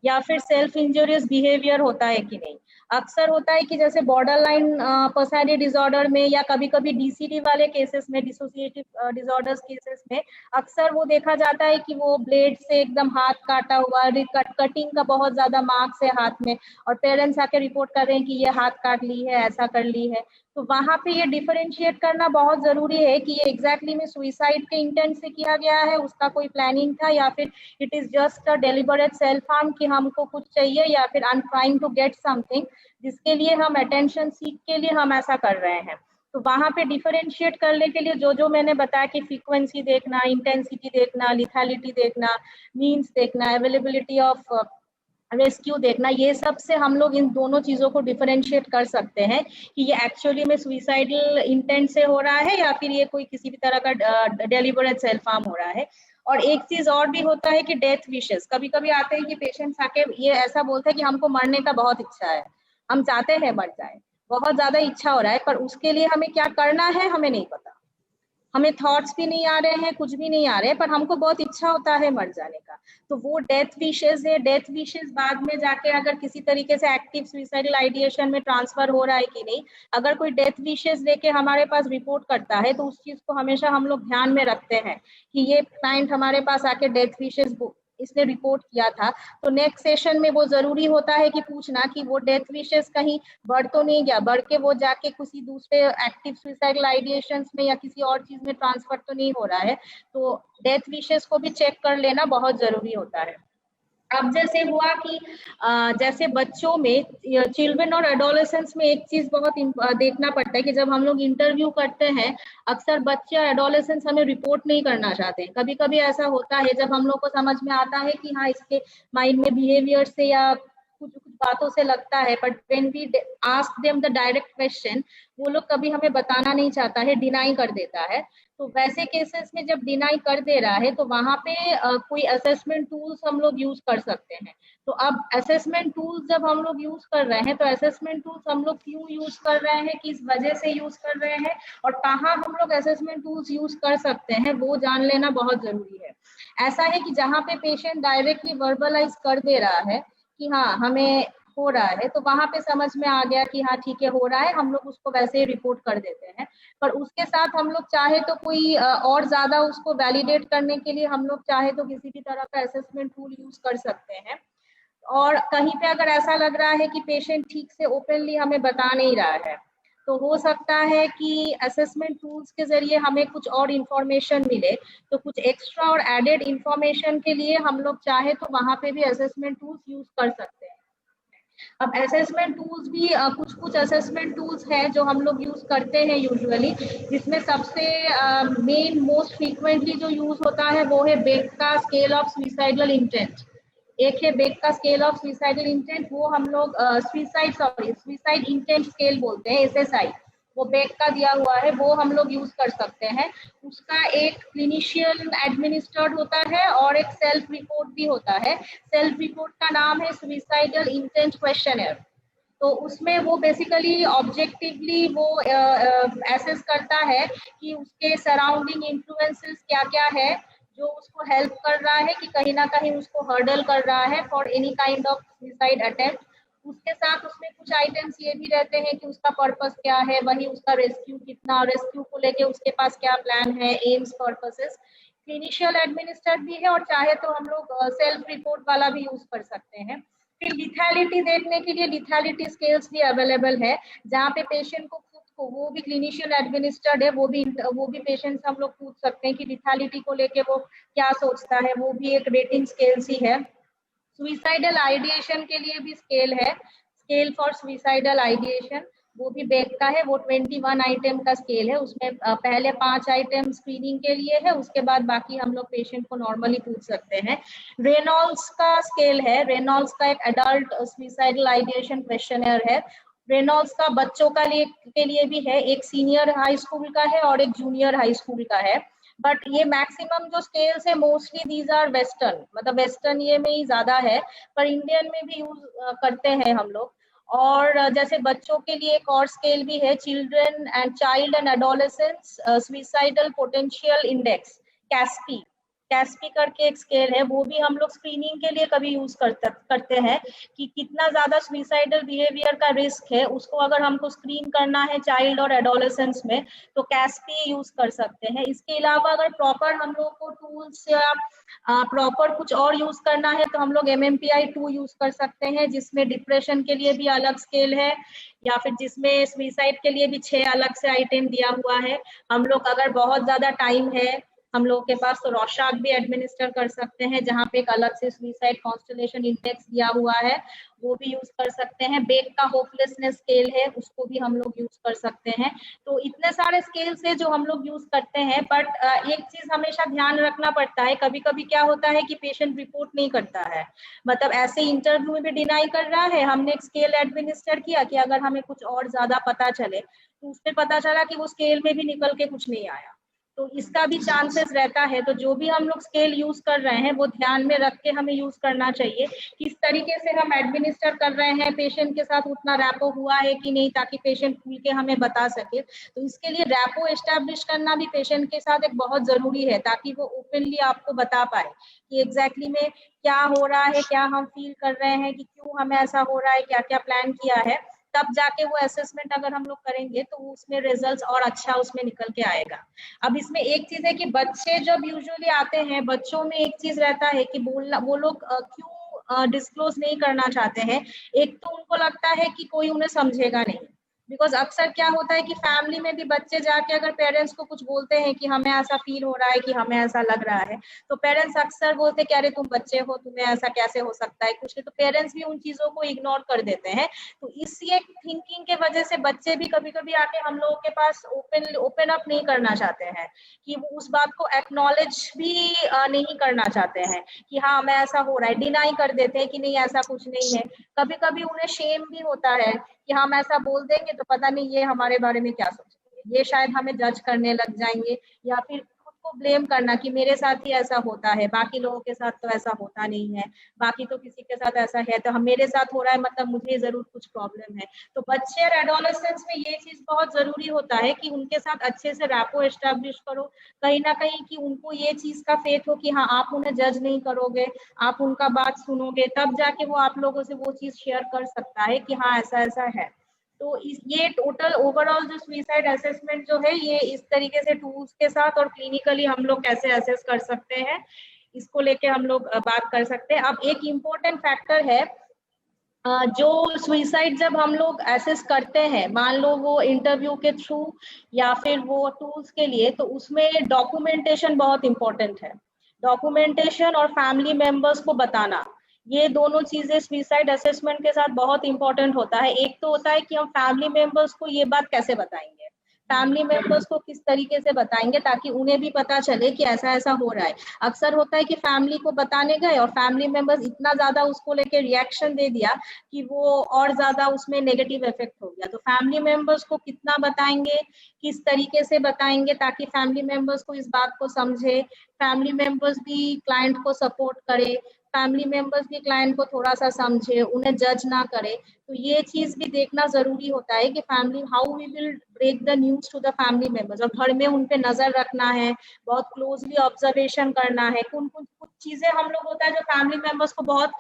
या फिर सेल्फ इंजuriयस बिहेवियर होता है कि नहीं। अक्सर होता है कि जैसे बॉर्डर लाइन पर्सनैलिटी डिसऑर्डर में, या कभी कभी डीसीडी वाले केसेस में, डिसोसिएटिव डिसऑर्डर्स केसेस में, अक्सर वो देखा जाता है कि वो ब्लेड से एकदम हाथ काटा हुआ, कटिंग का बहुत ज्यादा मार्क्स है हाथ में, और पेरेंट्स आके रिपोर्ट कर रहे हैं कि ये हाथ काट ली है, ऐसा कर ली है। तो वहां पे ये डिफरेंशिएट करना बहुत जरूरी है कि ये एग्जैक्टली में सुसाइड के इंटेंट से किया गया है, उसका कोई प्लानिंग था, या फिर it is just a deliberate self harm कि हमको कुछ चाहिए, या फिर I am trying to get something जिसके लिए हम अटेंशन सीख के लिए हम ऐसा कर रहे हैं। तो वहां पे डिफरेंशिएट करने के लिए जो जो मैंने बताया कि फ्रीक्वेंसी देखना, इंटेंसिटी देखना, लिथैलिटी देखना, मीन्स देखना, अवेलेबिलिटी ऑफ रेस्क्यू देखना, ये सब से हम लोग इन दोनों चीजों को डिफरेंशिएट कर सकते हैं कि ये एक्चुअली में सुइसाइडल इंटेंट से हो रहा है, या फिर ये कोई किसी भी तरह का डेलिबरेट सेल्फ हार्म हो रहा है। और एक चीज और भी होता है कि डेथ विशेस, कभी कभी आते हैं कि पेशेंट्स आके ये ऐसा बोलते हैं कि हमको मरने का बहुत इच्छा है, हम चाहते हैं मर जाए, बहुत ज्यादा इच्छा हो रहा है, पर उसके लिए हमें क्या करना है हमें नहीं पता, हमें थॉट्स भी नहीं आ रहे हैं, कुछ भी नहीं आ रहे हैं, पर हमको बहुत इच्छा होता है मर जाने का। तो वो डेथ विशेस है। डेथ विशेस बाद में जाके अगर किसी तरीके से एक्टिव सुइसाइडल आइडिएशन में ट्रांसफर हो रहा है कि नहीं, अगर कोई डेथ विशेस लेके हमारे पास रिपोर्ट करता है, तो उस चीज को हमेशा हम लोग ध्यान में रखते हैं कि ये क्लाइंट हमारे पास आके डेथ विशेस इसने रिपोर्ट किया था, तो नेक्स्ट सेशन में वो जरूरी होता है कि पूछना कि वो डेथ विशेस कहीं बढ़ तो नहीं गया, बढ़ के वो जाके किसी दूसरे एक्टिव सुइसाइडल आइडिएशंस में या किसी और चीज में ट्रांसफर तो नहीं हो रहा है। तो डेथ विशेस को भी चेक कर लेना बहुत जरूरी होता है। अब जैसे हुआ कि जैसे बच्चों में, चिल्ड्रन और एडोलेसेंस में एक चीज बहुत देखना पड़ता है कि जब हम लोग इंटरव्यू करते हैं, अक्सर बच्चे और एडोलेसेंस हमें रिपोर्ट नहीं करना चाहते। कभी कभी ऐसा होता है जब हम लोग को समझ में आता है कि हाँ इसके माइंड में बिहेवियर से या कुछ कुछ बातों से लगता है, but when we ask them the direct question, वो लोग कभी हमें बताना नहीं चाहता है, डिनाई कर देता है। तो वैसे केसेस में जब डिनाई कर दे रहा है, तो वहां पे कोई असेसमेंट टूल्स हम लोग यूज कर सकते हैं। तो अब असेसमेंट टूल्स जब हम लोग यूज कर रहे हैं, तो असेसमेंट टूल्स हम लोग क्यों यूज कर रहे हैं, किस वजह से यूज कर रहे हैं, और कहाँ हम लोग असेसमेंट टूल्स यूज कर सकते हैं, वो जान लेना बहुत जरूरी है। ऐसा है कि जहाँ पे पेशेंट डायरेक्टली वर्बलाइज कर दे रहा है कि हाँ हमें हो रहा है, तो वहां पे समझ में आ गया कि हाँ ठीक है हो रहा है, हम लोग उसको वैसे ही रिपोर्ट कर देते हैं। पर उसके साथ हम लोग चाहे तो कोई और ज्यादा उसको वैलिडेट करने के लिए हम लोग चाहे तो किसी भी तरह का असेसमेंट टूल यूज कर सकते हैं। और कहीं पे अगर ऐसा लग रहा है कि पेशेंट ठीक से ओपनली हमें बता नहीं रहा है, तो हो सकता है कि असेसमेंट टूल्स के जरिए हमें कुछ और इंफॉर्मेशन मिले। तो कुछ एक्स्ट्रा और एडेड इंफॉर्मेशन के लिए हम लोग चाहे तो वहां पे भी असेसमेंट टूल्स यूज कर सकते हैं। अब असेसमेंट टूल्स भी कुछ कुछ असेसमेंट टूल्स हैं जो हम लोग यूज करते हैं यूजुअली, जिसमें सबसे मेन मोस्ट फ्रीक्वेंटली जो यूज होता है वो है बेक का स्केल ऑफ सुइसाइडल इंटेंट। एक है बेक का स्केल ऑफ सुइसाइडल इंटेंट, वो हम लोग सुइसाइड इंटेंट स्केल बोलते हैं, एसएसआई। वो बेक का दिया हुआ है, वो हम लोग यूज कर सकते हैं। उसका एक क्लिनिशियन एडमिनिस्टर्ड होता है और एक सेल्फ रिपोर्ट भी होता है। सेल्फ रिपोर्ट का नाम है सुइसाइडल इंटेंट क्वेश्चनर। तो उसमें वो बेसिकली ऑब्जेक्टिवली वो एसेस करता है कि उसके सराउंडिंग इन्फ्लुएंसेस क्या क्या है जो उसको हेल्प कर रहा है कि कहीं ना कहीं उसको हर्डल कर रहा है for any kind of suicide attempt. उसके साथ उसमें कुछ आइटम्स ये भी रहते हैं कि उसका पर्पस क्या है, वही उसका रेस्क्यू कितना, रेस्क्यू को लेके उसके पास क्या प्लान है, एम्स पर्पसेस। क्लिनिशियल एडमिनिस्ट्रेट भी है और चाहे तो हम लोग सेल्फ रिपोर्ट वाला भी यूज कर सकते हैं। फिर लिथैलिटी देखने के लिए लिथैलिटी स्केल्स भी अवेलेबल है, जहाँ पे पेशेंट को खुद को, वो भी क्लिनिशियन एडमिनिस्टर्ड है, वो भी पेशेंट से हम लोग पूछ सकते हैं कि लिथैलिटी को लेके वो क्या सोचता है। वो भी एक रेटिंग स्केल्स ही है। सुइसाइडल आइडिएशन के लिए भी स्केल है, स्केल फॉर सुइसाइडल आइडिएशन, वो भी बेक का है। वो 21 आइटम का स्केल है। उसमें पहले 5 आइटम स्क्रीनिंग के लिए है, उसके बाद बाकी हम लोग पेशेंट को नॉर्मली पूछ सकते हैं। रेनॉल्ड्स का स्केल है, रेनॉल्ड्स का एक एडल्ट सुइसाइडल आइडिएशन क्वेश्चनर है। रेनॉल्ड्स का बच्चों का लिए के लिए भी है, एक सीनियर हाई स्कूल का है और एक जूनियर हाई स्कूल का है। बट ये मैक्सिमम जो स्केल्स है मोस्टली दीज आर वेस्टर्न, मतलब वेस्टर्न ये में ही ज्यादा है, पर इंडियन में भी यूज करते हैं हम लोग। और जैसे बच्चों के लिए एक और स्केल भी है, children and child and adolescence suicidal potential index, CASPI. CASPI करके एक स्केल है, वो भी हम लोग स्क्रीनिंग के लिए कभी यूज करते हैं कि कितना ज्यादा सुइसाइडल बिहेवियर का रिस्क है, उसको अगर हमको स्क्रीन करना है चाइल्ड और एडोलेसेंस में तो कैस्पी यूज कर सकते हैं। इसके अलावा अगर प्रॉपर हम लोग को टूल्स या प्रॉपर कुछ और यूज करना है तो हम लोग MMPI-2 यूज कर सकते हैं, जिसमें डिप्रेशन के लिए भी अलग स्केल है, या फिर जिसमें सुइसाइड के लिए भी 6 अलग से आइटम दिया हुआ है। हम लोग अगर बहुत ज्यादा टाइम है हम लोगों के पास तो रॉशाक भी एडमिनिस्टर कर सकते हैं, जहाँ पे एक अलग से सुइसाइड कॉन्स्टलेशन इंडेक्स दिया हुआ है, वो भी यूज कर सकते हैं। बेक का होपलेसनेस स्केल है, उसको भी हम लोग यूज कर सकते हैं। तो इतने सारे स्केल्स है जो हम लोग यूज करते हैं। बट एक चीज हमेशा ध्यान रखना पड़ता है, कभी कभी क्या होता है कि पेशेंट रिपोर्ट नहीं करता है, मतलब ऐसे इंटरव्यू में भी डिनाई कर रहा है। हमने एक स्केल एडमिनिस्टर किया कि अगर हमें कुछ और ज्यादा पता चले, तो उसमें पता चला कि वो स्केल में भी निकल के कुछ नहीं आया। तो इसका भी चांसेस रहता है। तो जो भी हम लोग स्केल यूज कर रहे हैं वो ध्यान में रख के हमें यूज करना चाहिए, किस तरीके से हम एडमिनिस्टर कर रहे हैं, पेशेंट के साथ उतना रैपो हुआ है कि नहीं, ताकि पेशेंट खुल के हमें बता सके। तो इसके लिए रैपो एस्टेब्लिश करना भी पेशेंट के साथ एक बहुत जरूरी है, ताकि वो ओपनली आपको बता पाए कि एग्जैक्टली में क्या हो रहा है, क्या हम फील कर रहे हैं, कि क्यों हमें ऐसा हो रहा है, क्या क्या प्लान किया है। तब जाके वो असेसमेंट अगर हम लोग करेंगे तो उसमें रिजल्ट और अच्छा उसमें निकल के आएगा। अब इसमें एक चीज है कि बच्चे जब यूजुअली आते हैं, बच्चों में एक चीज रहता है कि बोलना, वो लोग क्यों डिस्क्लोज नहीं करना चाहते हैं। एक तो उनको लगता है कि कोई उन्हें समझेगा नहीं, बिकॉज अक्सर क्या होता है कि फैमिली में भी बच्चे जाके अगर पेरेंट्स को कुछ बोलते हैं कि हमें ऐसा फील हो रहा है, कि हमें ऐसा लग रहा है, तो पेरेंट्स अक्सर बोलते हैं कि अरे तुम बच्चे हो, तुम्हें ऐसा कैसे हो सकता है, कुछ नहीं। तो पेरेंट्स भी उन चीजों को इग्नोर कर देते हैं। तो इस ये थिंकिंग के वजह से बच्चे भी कभी कभी आके हम लोगों के पास ओपन अप नहीं करना चाहते हैं, कि वो उस बात को एक्नॉलेज भी नहीं करना चाहते हैं कि हाँ हमें ऐसा हो रहा है, डिनाई कर देते हैं कि नहीं ऐसा कुछ नहीं है। कभी कभी उन्हें शेम भी होता है कि हम ऐसा बोल देंगे तो पता नहीं ये हमारे बारे में क्या सोचेंगे, ये शायद हमें जज करने लग जाएंगे, या फिर खुद को ब्लेम करना कि मेरे साथ ही ऐसा होता है, बाकी लोगों के साथ तो ऐसा होता नहीं है, बाकी तो किसी के साथ ऐसा है, तो हम मेरे साथ हो रहा है मतलब मुझे जरूर कुछ प्रॉब्लम है। तो बच्चे और एडोलेसेंस में ये चीज बहुत जरूरी होता है कि उनके साथ अच्छे से रैपो एस्टेब्लिश करो, कहीं ना कहीं कि उनको ये चीज का फेथ हो कि हाँ आप उन्हें जज नहीं करोगे, आप उनका बात सुनोगे, तब जाके वो आप लोगों से वो चीज शेयर कर सकता है कि हाँ ऐसा ऐसा है। तो ये टोटल ओवरऑल जो सुइसाइड असेसमेंट जो है, ये इस तरीके से टूल्स के साथ और क्लिनिकली हम लोग कैसे असेस कर सकते हैं, इसको लेके हम लोग बात कर सकते हैं। अब एक इम्पोर्टेंट फैक्टर है जो सुइसाइड जब हम लोग एसेस करते हैं, मान लो वो इंटरव्यू के थ्रू या फिर वो टूल्स के लिए, तो उसमें डॉक्यूमेंटेशन बहुत इंपॉर्टेंट है। डॉक्यूमेंटेशन और फैमिली मेंबर्स को बताना, ये दोनों चीजें सुइसाइड असेसमेंट के साथ बहुत इंपॉर्टेंट होता है। एक तो होता है कि हम फैमिली मेंबर्स को ये बात कैसे बताएंगे, फैमिली मेंबर्स को किस तरीके से बताएंगे ताकि उन्हें भी पता चले कि ऐसा ऐसा हो रहा है। अक्सर होता है कि फैमिली को बताने गए और फैमिली मेंबर्स इतना ज्यादा उसको लेके रिएक्शन दे दिया कि वो और ज्यादा उसमें नेगेटिव इफेक्ट हो गया। तो फैमिली मेंबर्स को कितना बताएंगे, किस तरीके से बताएंगे ताकि फैमिली मेंबर्स को इस बात को समझे, फैमिली मेंबर्स भी क्लाइंट को सपोर्ट करे, फैमिली मेंबर्स भी क्लाइंट को थोड़ा सा समझे, उन्हें जज ना करे। तो ये चीज भी देखना जरूरी होता है कि family, how we will break the news to the family members. और घर में उन पे नजर रखना है, बहुत क्लोजली ऑब्जर्वेशन करना है। कुछ चीजें हम लोग होता है जो फैमिली मेंबर्स को बहुत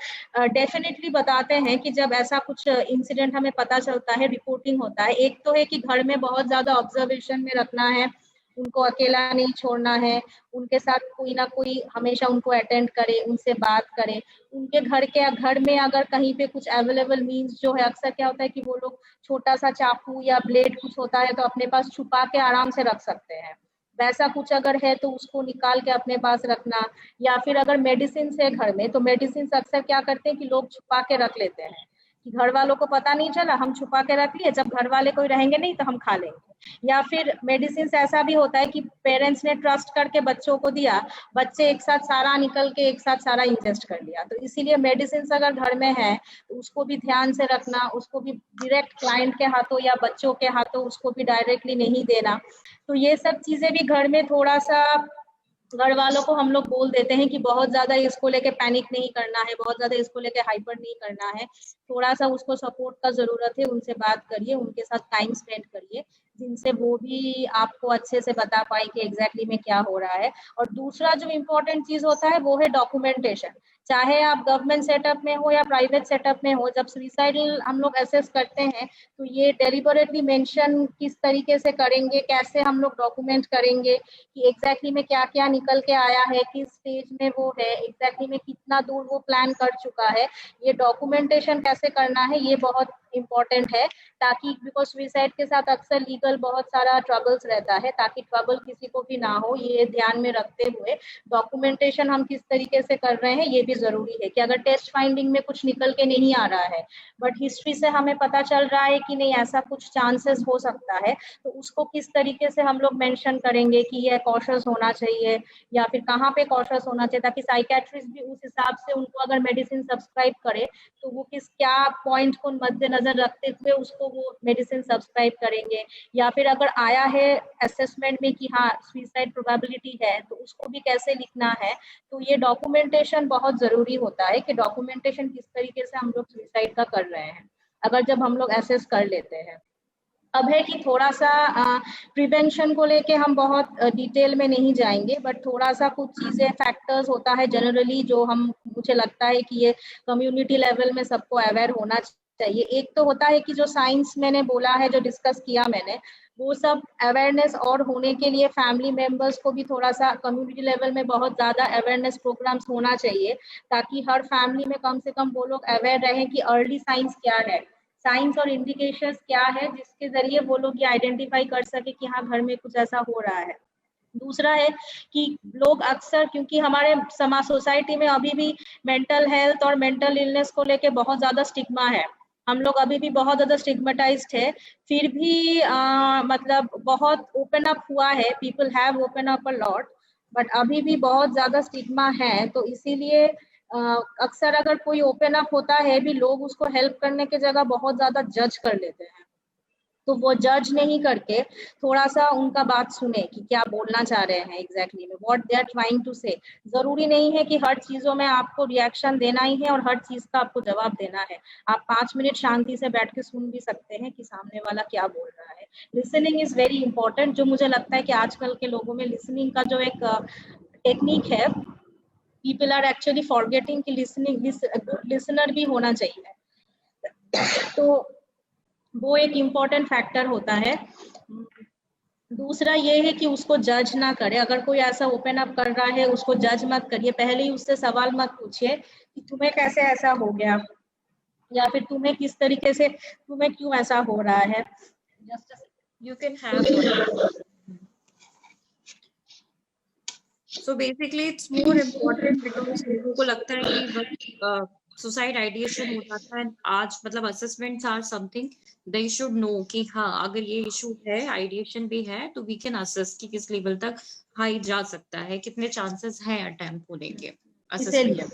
डेफिनेटली बताते हैं कि जब ऐसा कुछ इंसिडेंट हमें पता चलता है, रिपोर्टिंग होता है। एक तो है कि घर में बहुत ज्यादा ऑब्जर्वेशन में रखना है, उनको अकेला नहीं छोड़ना है, उनके साथ कोई ना कोई हमेशा उनको अटेंड करे, उनसे बात करे। उनके घर में अगर कहीं पे कुछ अवेलेबल मीन्स जो है, अक्सर क्या होता है कि वो लोग छोटा सा चाकू या ब्लेड कुछ होता है तो अपने पास छुपा के आराम से रख सकते हैं, वैसा कुछ अगर है तो उसको निकाल के अपने पास रखना। या फिर अगर मेडिसिन है घर में, तो मेडिसिन अक्सर क्या करते हैं कि लोग छुपा के रख लेते हैं कि घर वालों को पता नहीं चला, हम छुपा के रख लिए, जब घर वाले कोई रहेंगे नहीं तो हम खा लेंगे। या फिर मेडिसिन ऐसा भी होता है कि पेरेंट्स ने ट्रस्ट करके बच्चों को दिया, बच्चे एक साथ सारा निकल के एक साथ सारा इंजेस्ट कर लिया। तो इसीलिए मेडिसिन अगर घर में है तो उसको भी ध्यान से रखना, उसको भी डायरेक्ट क्लाइंट के हाथों या बच्चों के हाथों उसको भी डायरेक्टली नहीं देना। तो ये सब चीजें भी घर में थोड़ा सा घर वालों को हम लोग बोल देते हैं कि बहुत ज्यादा इसको लेके पैनिक नहीं करना है, बहुत ज्यादा इसको लेके हाइपर नहीं करना है, थोड़ा सा उसको सपोर्ट का जरूरत है, उनसे बात करिए, उनके साथ टाइम स्पेंड करिए, जिनसे वो भी आपको अच्छे से बता पाए कि एग्जैक्टली में क्या हो रहा है। और दूसरा जो इम्पोर्टेंट चीज होता है वो है डॉक्यूमेंटेशन। चाहे आप गवर्नमेंट सेटअप में हो या प्राइवेट सेटअप में हो, जब सुसाइडल हम लोग असेस करते हैं तो ये डेलिबरेटली मेंशन किस तरीके से करेंगे, कैसे हम लोग डॉक्यूमेंट करेंगे कि एग्जैक्टली में क्या क्या निकल के आया है, किस स्टेज में वो है, एग्जैक्टली में कितना दूर वो प्लान कर चुका है, ये डॉक्यूमेंटेशन कैसे करना है, ये बहुत इम्पोर्टेंट है। ताकि बिकॉज सुसाइड के साथ अक्सर लीगल बहुत सारा ट्रबल्स रहता है, ताकि ट्रबल किसी को भी ना हो, ये ध्यान में रखते हुए डॉक्यूमेंटेशन हम किस तरीके से कर रहे हैं ये भी जरूरी है। कि अगर टेस्ट फाइंडिंग में कुछ निकल के नहीं आ रहा है बट हिस्ट्री से हमें पता चल रहा है कि नहीं ऐसा कुछ चांसेस हो सकता है, तो उसको किस तरीके से हम लोग मेंशन करेंगे कि ये कॉशियस होना चाहिए या फिर कहाँ पे कॉशियस होना चाहिए, ताकि साइकेट्रिस्ट भी उस हिसाब से उनको अगर मेडिसिन सब्सक्राइब करे तो वो किस क्या पॉइंट को मद्देनजर रखते हुए उसको वो मेडिसिन सब्सक्राइब करेंगे। या फिर अगर आया है असेसमेंट में कि हाँ सुसाइड प्रोबेबिलिटी है तो उसको भी कैसे लिखना है। तो ये डॉक्यूमेंटेशन बहुत जरूरी होता है कि डॉक्यूमेंटेशन किस तरीके से हम लोग सुसाइड का कर रहे हैं अगर जब हम लोग एसेस कर लेते हैं। अब है कि थोड़ा सा प्रिवेंशन को लेके हम बहुत डिटेल में नहीं जाएंगे, बट थोड़ा सा कुछ चीजें फैक्टर्स होता है जनरली जो हम मुझे लगता है कि ये कम्युनिटी लेवल में सबको अवेयर होना चाहिए। एक तो होता है कि जो साइंस मैंने बोला है, जो डिस्कस किया मैंने, वो सब अवेयरनेस और होने के लिए फैमिली मेंबर्स को भी थोड़ा सा कम्युनिटी लेवल में बहुत ज्यादा अवेयरनेस प्रोग्राम्स होना चाहिए, ताकि हर फैमिली में कम से कम वो लोग अवेयर रहें कि अर्ली साइंस क्या है, साइंस और इंडिकेशंस क्या है, जिसके जरिए वो लोग ये आइडेंटिफाई कर सके कि हाँ घर में कुछ ऐसा हो रहा है। दूसरा है कि लोग अक्सर, क्योंकि हमारे समाज सोसाइटी में अभी भी मेंटल हेल्थ और मेंटल इलनेस को लेके बहुत ज्यादा स्टिग्मा है, हम लोग अभी भी बहुत ज्यादा स्टिग्मेटाइज्ड है, फिर भी मतलब बहुत ओपन अप हुआ है, people have open up a lot, but अभी भी बहुत ज्यादा स्टिग्मा है। तो इसीलिए अक्सर अगर कोई ओपन अप होता है भी, लोग उसको हेल्प करने के जगह बहुत ज्यादा जज कर लेते हैं। तो वो जज नहीं करके थोड़ा सा उनका बात सुने कि क्या बोलना चाह रहे हैं एग्जैक्टली में, what they are trying to say. जरूरी नहीं है कि हर चीजों में आपको रिएक्शन देना ही है और हर चीज का आपको जवाब देना है। आप 5 मिनट शांति से बैठ के सुन भी सकते हैं कि सामने वाला क्या बोल रहा है। लिसनिंग इज वेरी इंपॉर्टेंट, जो मुझे लगता है कि आजकल के लोगों में लिसनिंग का जो एक टेक्निक है, पीपल आर एक्चुअली फॉरगेटिंग कि लिसनिंग लिसनर भी होना चाहिए। तो वो एक इम्पॉर्टेंट फैक्टर होता है। दूसरा ये है कि उसको जज ना करे, अगर कोई ऐसा ओपन अप कर रहा है उसको जज मत करिए, पहले ही उससे सवाल मत पूछिए कि तुम्हें कैसे ऐसा हो गया, या फिर तुम्हें किस तरीके से, तुम्हें क्यों ऐसा हो रहा है। You can have one. So basically it's more important because लोगों को लगता है कि बस सुसाइड आइडिएशन हो जाता है। आज मतलब assessments are something they should know कि हाँ अगर ये इशू है, आइडिएशन भी है, तो वी कैन असेस कि किस लेवल तक हाई जा सकता है, कितने चांसेस हैं अटेम्प्ट होने के। इसीलिए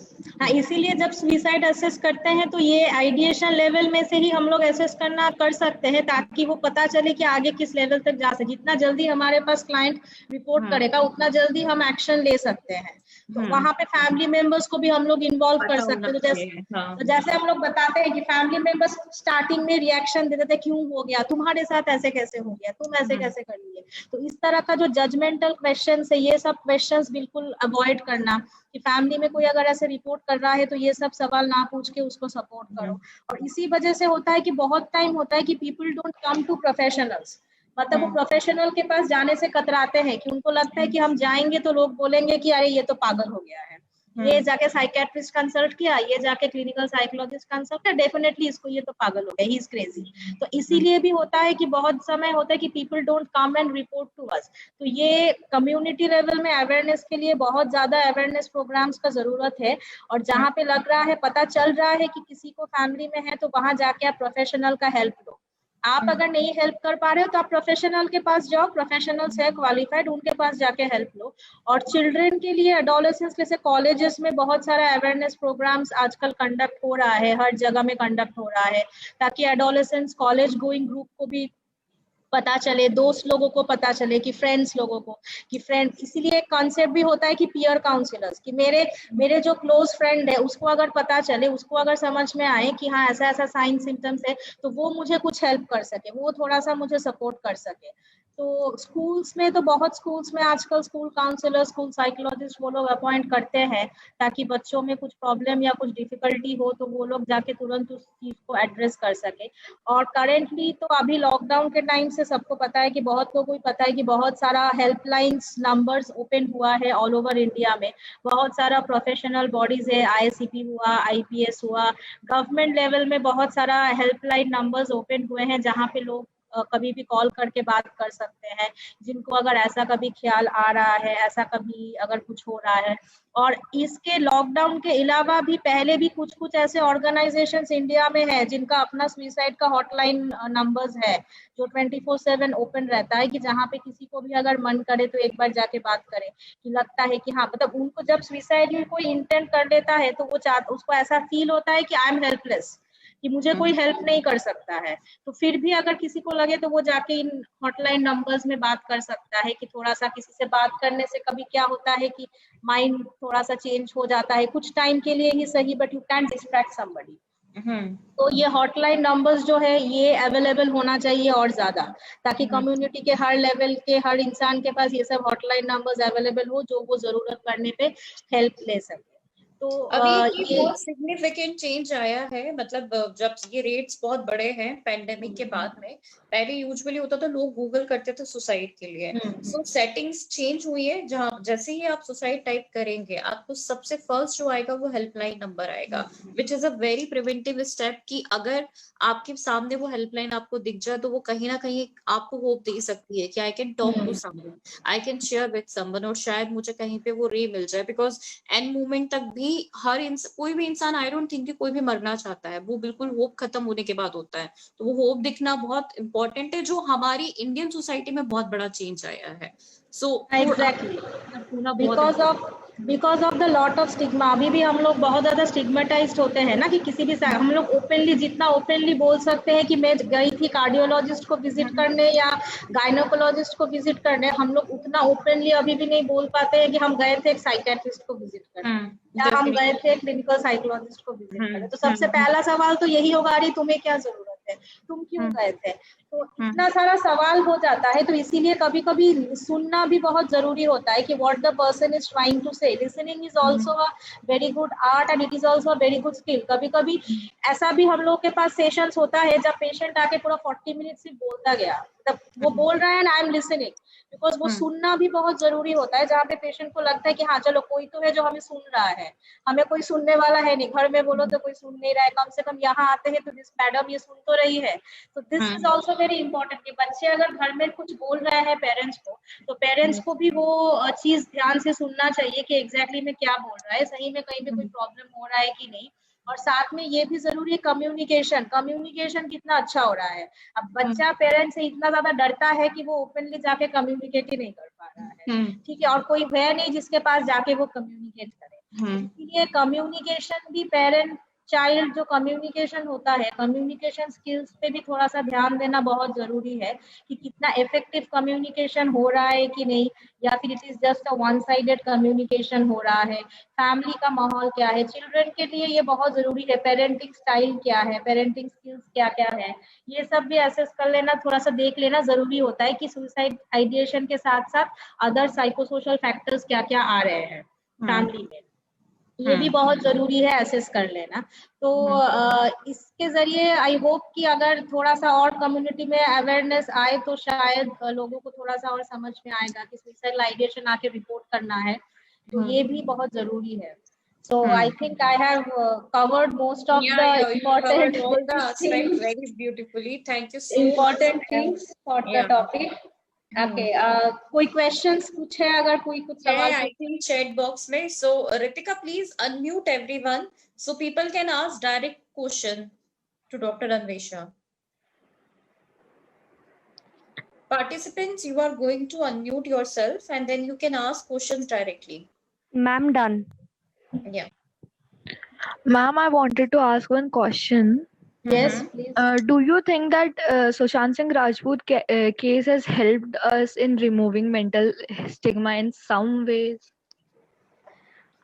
हाँ, इसीलिए जब सुसाइड असेस करते हैं तो ये आइडिएशन लेवल में से ही हम लोग असेस करना कर सकते हैं, ताकि वो पता चले कि आगे किस लेवल तक जा सके। जितना जल्दी हमारे पास क्लाइंट रिपोर्ट करेगा उतना जल्दी हम एक्शन ले सकते हैं। तो वहां पे फैमिली मेंबर्स को भी हम लोग इन्वॉल्व कर सकते हैं। तो जैसे हम लोग बताते हैं कि फैमिली मेंबर्स स्टार्टिंग में रिएक्शन देते थे, क्यों हो गया, तुम्हारे साथ ऐसे कैसे हो गया, तुम ऐसे कैसे कर लिए। तो इस तरह का जो जजमेंटल क्वेश्चन है, ये सब क्वेश्चन बिल्कुल अवॉइड करना, कि फैमिली में कोई अगर ऐसे रिपोर्ट कर रहा है तो ये सब सवाल ना पूछ के उसको सपोर्ट करो। और इसी वजह से होता है कि बहुत टाइम होता है कि people don't come to professionals, मतलब वो प्रोफेशनल के पास जाने से कतराते हैं, कि उनको लगता है कि हम जाएंगे तो लोग बोलेंगे कि अरे ये तो पागल हो गया है, ये जाके साइकेट्रिस्ट कंसल्ट किया, ये जाके क्लिनिकल साइकोलॉजिस्ट कंसल्ट किया, डेफिनेटली इसको ये तो पागल हो गया, ही इज क्रेजी। तो इसीलिए भी होता है कि बहुत समय होता है कि people don't come and report to us. तो ये कम्युनिटी लेवल में अवेयरनेस के लिए बहुत ज्यादा अवेयरनेस प्रोग्राम्स का जरूरत है। और जहाँ पे लग रहा है, पता चल रहा है कि किसी को फैमिली में है, तो वहां जाके आप प्रोफेशनल का हेल्प लो। आप अगर नहीं हेल्प कर पा रहे हो तो आप प्रोफेशनल के पास जाओ, प्रोफेशनल्स है क्वालिफाइड, उनके पास जाके हेल्प लो। और चिल्ड्रन के लिए, एडोलेसेंस, जैसे कॉलेजेस में बहुत सारा अवेयरनेस प्रोग्राम्स आजकल कंडक्ट हो रहा है, हर जगह में कंडक्ट हो रहा है, ताकि एडोलेसेंस कॉलेज गोइंग ग्रुप को भी पता चले, दोस्त लोगों को पता चले, कि फ्रेंड्स लोगों को, कि फ्रेंड, इसीलिए एक कॉन्सेप्ट भी होता है कि पीयर काउंसलर्स, कि मेरे जो क्लोज फ्रेंड है उसको अगर पता चले, उसको अगर समझ में आए कि हाँ ऐसा ऐसा साइन सिम्टम्स है, तो वो मुझे कुछ हेल्प कर सके, वो थोड़ा सा मुझे सपोर्ट कर सके। तो स्कूल्स में तो बहुत स्कूल्स में आजकल स्कूल काउंसलर, स्कूल साइकोलॉजिस्ट वो लोग अपॉइंट करते हैं, ताकि बच्चों में कुछ प्रॉब्लम या कुछ डिफिकल्टी हो तो वो लोग जाके तुरंत उस चीज को एड्रेस कर सके। और करेंटली तो अभी लॉकडाउन के टाइम से सबको पता है, कि बहुत लोगों को पता है कि बहुत सारा हेल्पलाइंस नंबर्स ओपन हुआ है ऑल ओवर इंडिया में। बहुत सारा प्रोफेशनल बॉडीज है, आईएससीपी हुआ, आईपीएस हुआ, गवर्नमेंट लेवल में बहुत सारा हेल्पलाइन नंबर्स ओपन हुए हैं, जहाँ पे लोग कभी भी कॉल करके बात कर सकते हैं, जिनको अगर ऐसा कभी ख्याल आ रहा है, ऐसा कभी अगर कुछ हो रहा है। और इसके लॉकडाउन के अलावा भी पहले भी कुछ कुछ ऐसे ऑर्गेनाइजेशंस इंडिया में है जिनका अपना सुसाइड का हॉटलाइन नंबर्स है, जो 24/7 ओपन रहता है, कि जहाँ पे किसी को भी अगर मन करे तो एक बार जाके बात करे, कि लगता है कि हाँ, मतलब उनको जब सुसाइड कोई इंटेंट कर लेता है तो वो उसको ऐसा फील होता है कि आई एम हेल्पलेस, कि मुझे कोई हेल्प नहीं कर सकता है। तो फिर भी अगर किसी को लगे तो वो जाके इन हॉटलाइन नंबर्स में बात कर सकता है, कि थोड़ा सा किसी से बात करने से कभी क्या होता है कि माइंड थोड़ा सा चेंज हो जाता है, कुछ टाइम के लिए ही सही, but you can distract somebody. तो ये हॉटलाइन नंबर्स जो है ये अवेलेबल होना चाहिए और ज्यादा, ताकि कम्युनिटी के हर लेवल के हर इंसान के पास ये सब हॉटलाइन नंबर्स अवेलेबल हो, जो वो जरूरत पड़ने पे हेल्प ले सके। तो अभी ये बहुत सिग्निफिकेंट चेंज आया है, मतलब जब ये रेट्स बहुत बड़े हैं पैंडेमिक के बाद में। पहले यूजुअली होता था लोग गूगल करते थे सुसाइड के लिए, सो सेटिंग्स चेंज हुई है, जहाँ जैसे ही आप सुसाइड टाइप करेंगे आपको सबसे फर्स्ट जो आएगा वो हेल्पलाइन नंबर आएगा, which is a very preventive step, कि अगर आपके सामने वो हेल्पलाइन आपको दिख जाए तो वो कहीं ना कहीं आपको होप दे सकती है कि I can talk to someone, I can share with someone, और शायद मुझे कहीं पे वो रे मिल जाए। बिकॉज एंड मोमेंट तक भी कोई भी इंसान, आई डोंट थिंक कि कोई भी मरना चाहता है, वो बिल्कुल होप खत्म होने के बाद होता है। तो वो होप दिखना बहुत इंपॉर्टेंट है, जो हमारी इंडियन सोसाइटी में बहुत बड़ा चेंज आया है। So exactly, because of the lot of stigma, अभी भी हम लोग बहुत ज्यादा स्टिग्मेटाइज्ड होते हैं ना, कि किसी भी हम लोग ओपनली, जितना ओपनली बोल सकते हैं कि मैं गई थी कार्डियोलॉजिस्ट को विजिट करने या गायनोकोलॉजिस्ट को विजिट करने, हम लोग उतना ओपनली अभी भी नहीं बोल पाते हैं कि हम गए थे एक साइकेट्रिस्ट को विजिट करने, या हम गए थे क्लिनिकल साइकोलॉजिस्ट को विजिट करने। तो सबसे पहला सवाल तो यही होगा, अरे तुम्हें क्या जरूरत थे, तुम क्यों गए थे, तो इतना सारा सवाल हो जाता है। तो इसीलिए कभी कभी सुनना भी बहुत जरूरी होता है कि what the person is trying to say. Listening is also a very good art and it is also a very good skill. कभी कभी ऐसा भी हम लोग के पास सेशंस होता है जब पेशेंट आके पूरा 40 मिनट सिर्फ बोलता गया, तब वो बोल रहा है and I am listening, because वो सुनना भी बहुत जरूरी होता है, जहाँ पे पेशेंट को लगता है कि हाँ चलो कोई तो है जो हमें सुन रहा है, हमें कोई सुनने वाला है नहीं, घर में बोलो तो कोई सुन नहीं रहा है, कम से कम यहाँ आते हैं तो दिस मैडम ये सुन तो रही है। तो this is also very important कि बच्चे अगर घर में कुछ बोल रहे हैं पेरेंट्स को, तो पेरेंट्स को भी वो चीज ध्यान से सुनना चाहिए कि एग्जैक्टली में क्या बोल रहा है, सही में कहीं पे कोई प्रॉब्लम हो रहा है कि नहीं। और साथ में ये भी जरूरी है कम्युनिकेशन, कम्युनिकेशन कितना अच्छा हो रहा है। अब बच्चा पेरेंट्स से इतना ज्यादा डरता है कि वो ओपनली जाके कम्युनिकेट ही नहीं कर पा रहा है, ठीक है, और कोई है नहीं जिसके पास जाके वो कम्युनिकेट करे। इसलिए कम्युनिकेशन भी पेरेंट चाइल्ड जो कम्युनिकेशन होता है, कम्युनिकेशन स्किल्स पे भी थोड़ा सा ध्यान देना बहुत जरूरी है कि कितना इफेक्टिव कम्युनिकेशन हो रहा है कि नहीं, या फिर it is just a one sided communication हो रहा है। फैमिली का माहौल क्या है, चिल्ड्रन के लिए ये बहुत जरूरी है, पेरेंटिंग स्टाइल क्या है, पेरेंटिंग स्किल्स क्या क्या है, ये सब भी असेस कर लेना, थोड़ा सा देख लेना जरूरी होता है कि सुसाइड आइडिएशन के साथ साथ अदर साइकोसोशल फैक्टर्स क्या क्या आ रहे हैं फैमिली में, ये भी बहुत जरूरी है असेस कर लेना। तो इसके जरिए आई होप कि अगर थोड़ा सा और कम्युनिटी में अवेयरनेस आए तो शायद लोगों को थोड़ा सा और समझ में आएगा कि सुसाइड आइडिएशन आके रिपोर्ट करना है, तो ये भी बहुत जरूरी है। So I think I have covered most of the You covered important all the aspects things, very beautifully. Thank you so important much. things for the topic. Okay, कोई questions कुछ है, अगर कोई कुछ सवाल I think chat box में. So Ritika, please unmute everyone so people can ask direct question to Dr. Anvesha. Participants, you are going to unmute yourself and then you can ask questions directly. Ma'am, done. Yeah. Ma'am, I wanted to ask one question. Yes, please. Do you think that Sushant Singh Rajput case has helped us in removing mental stigma in some ways?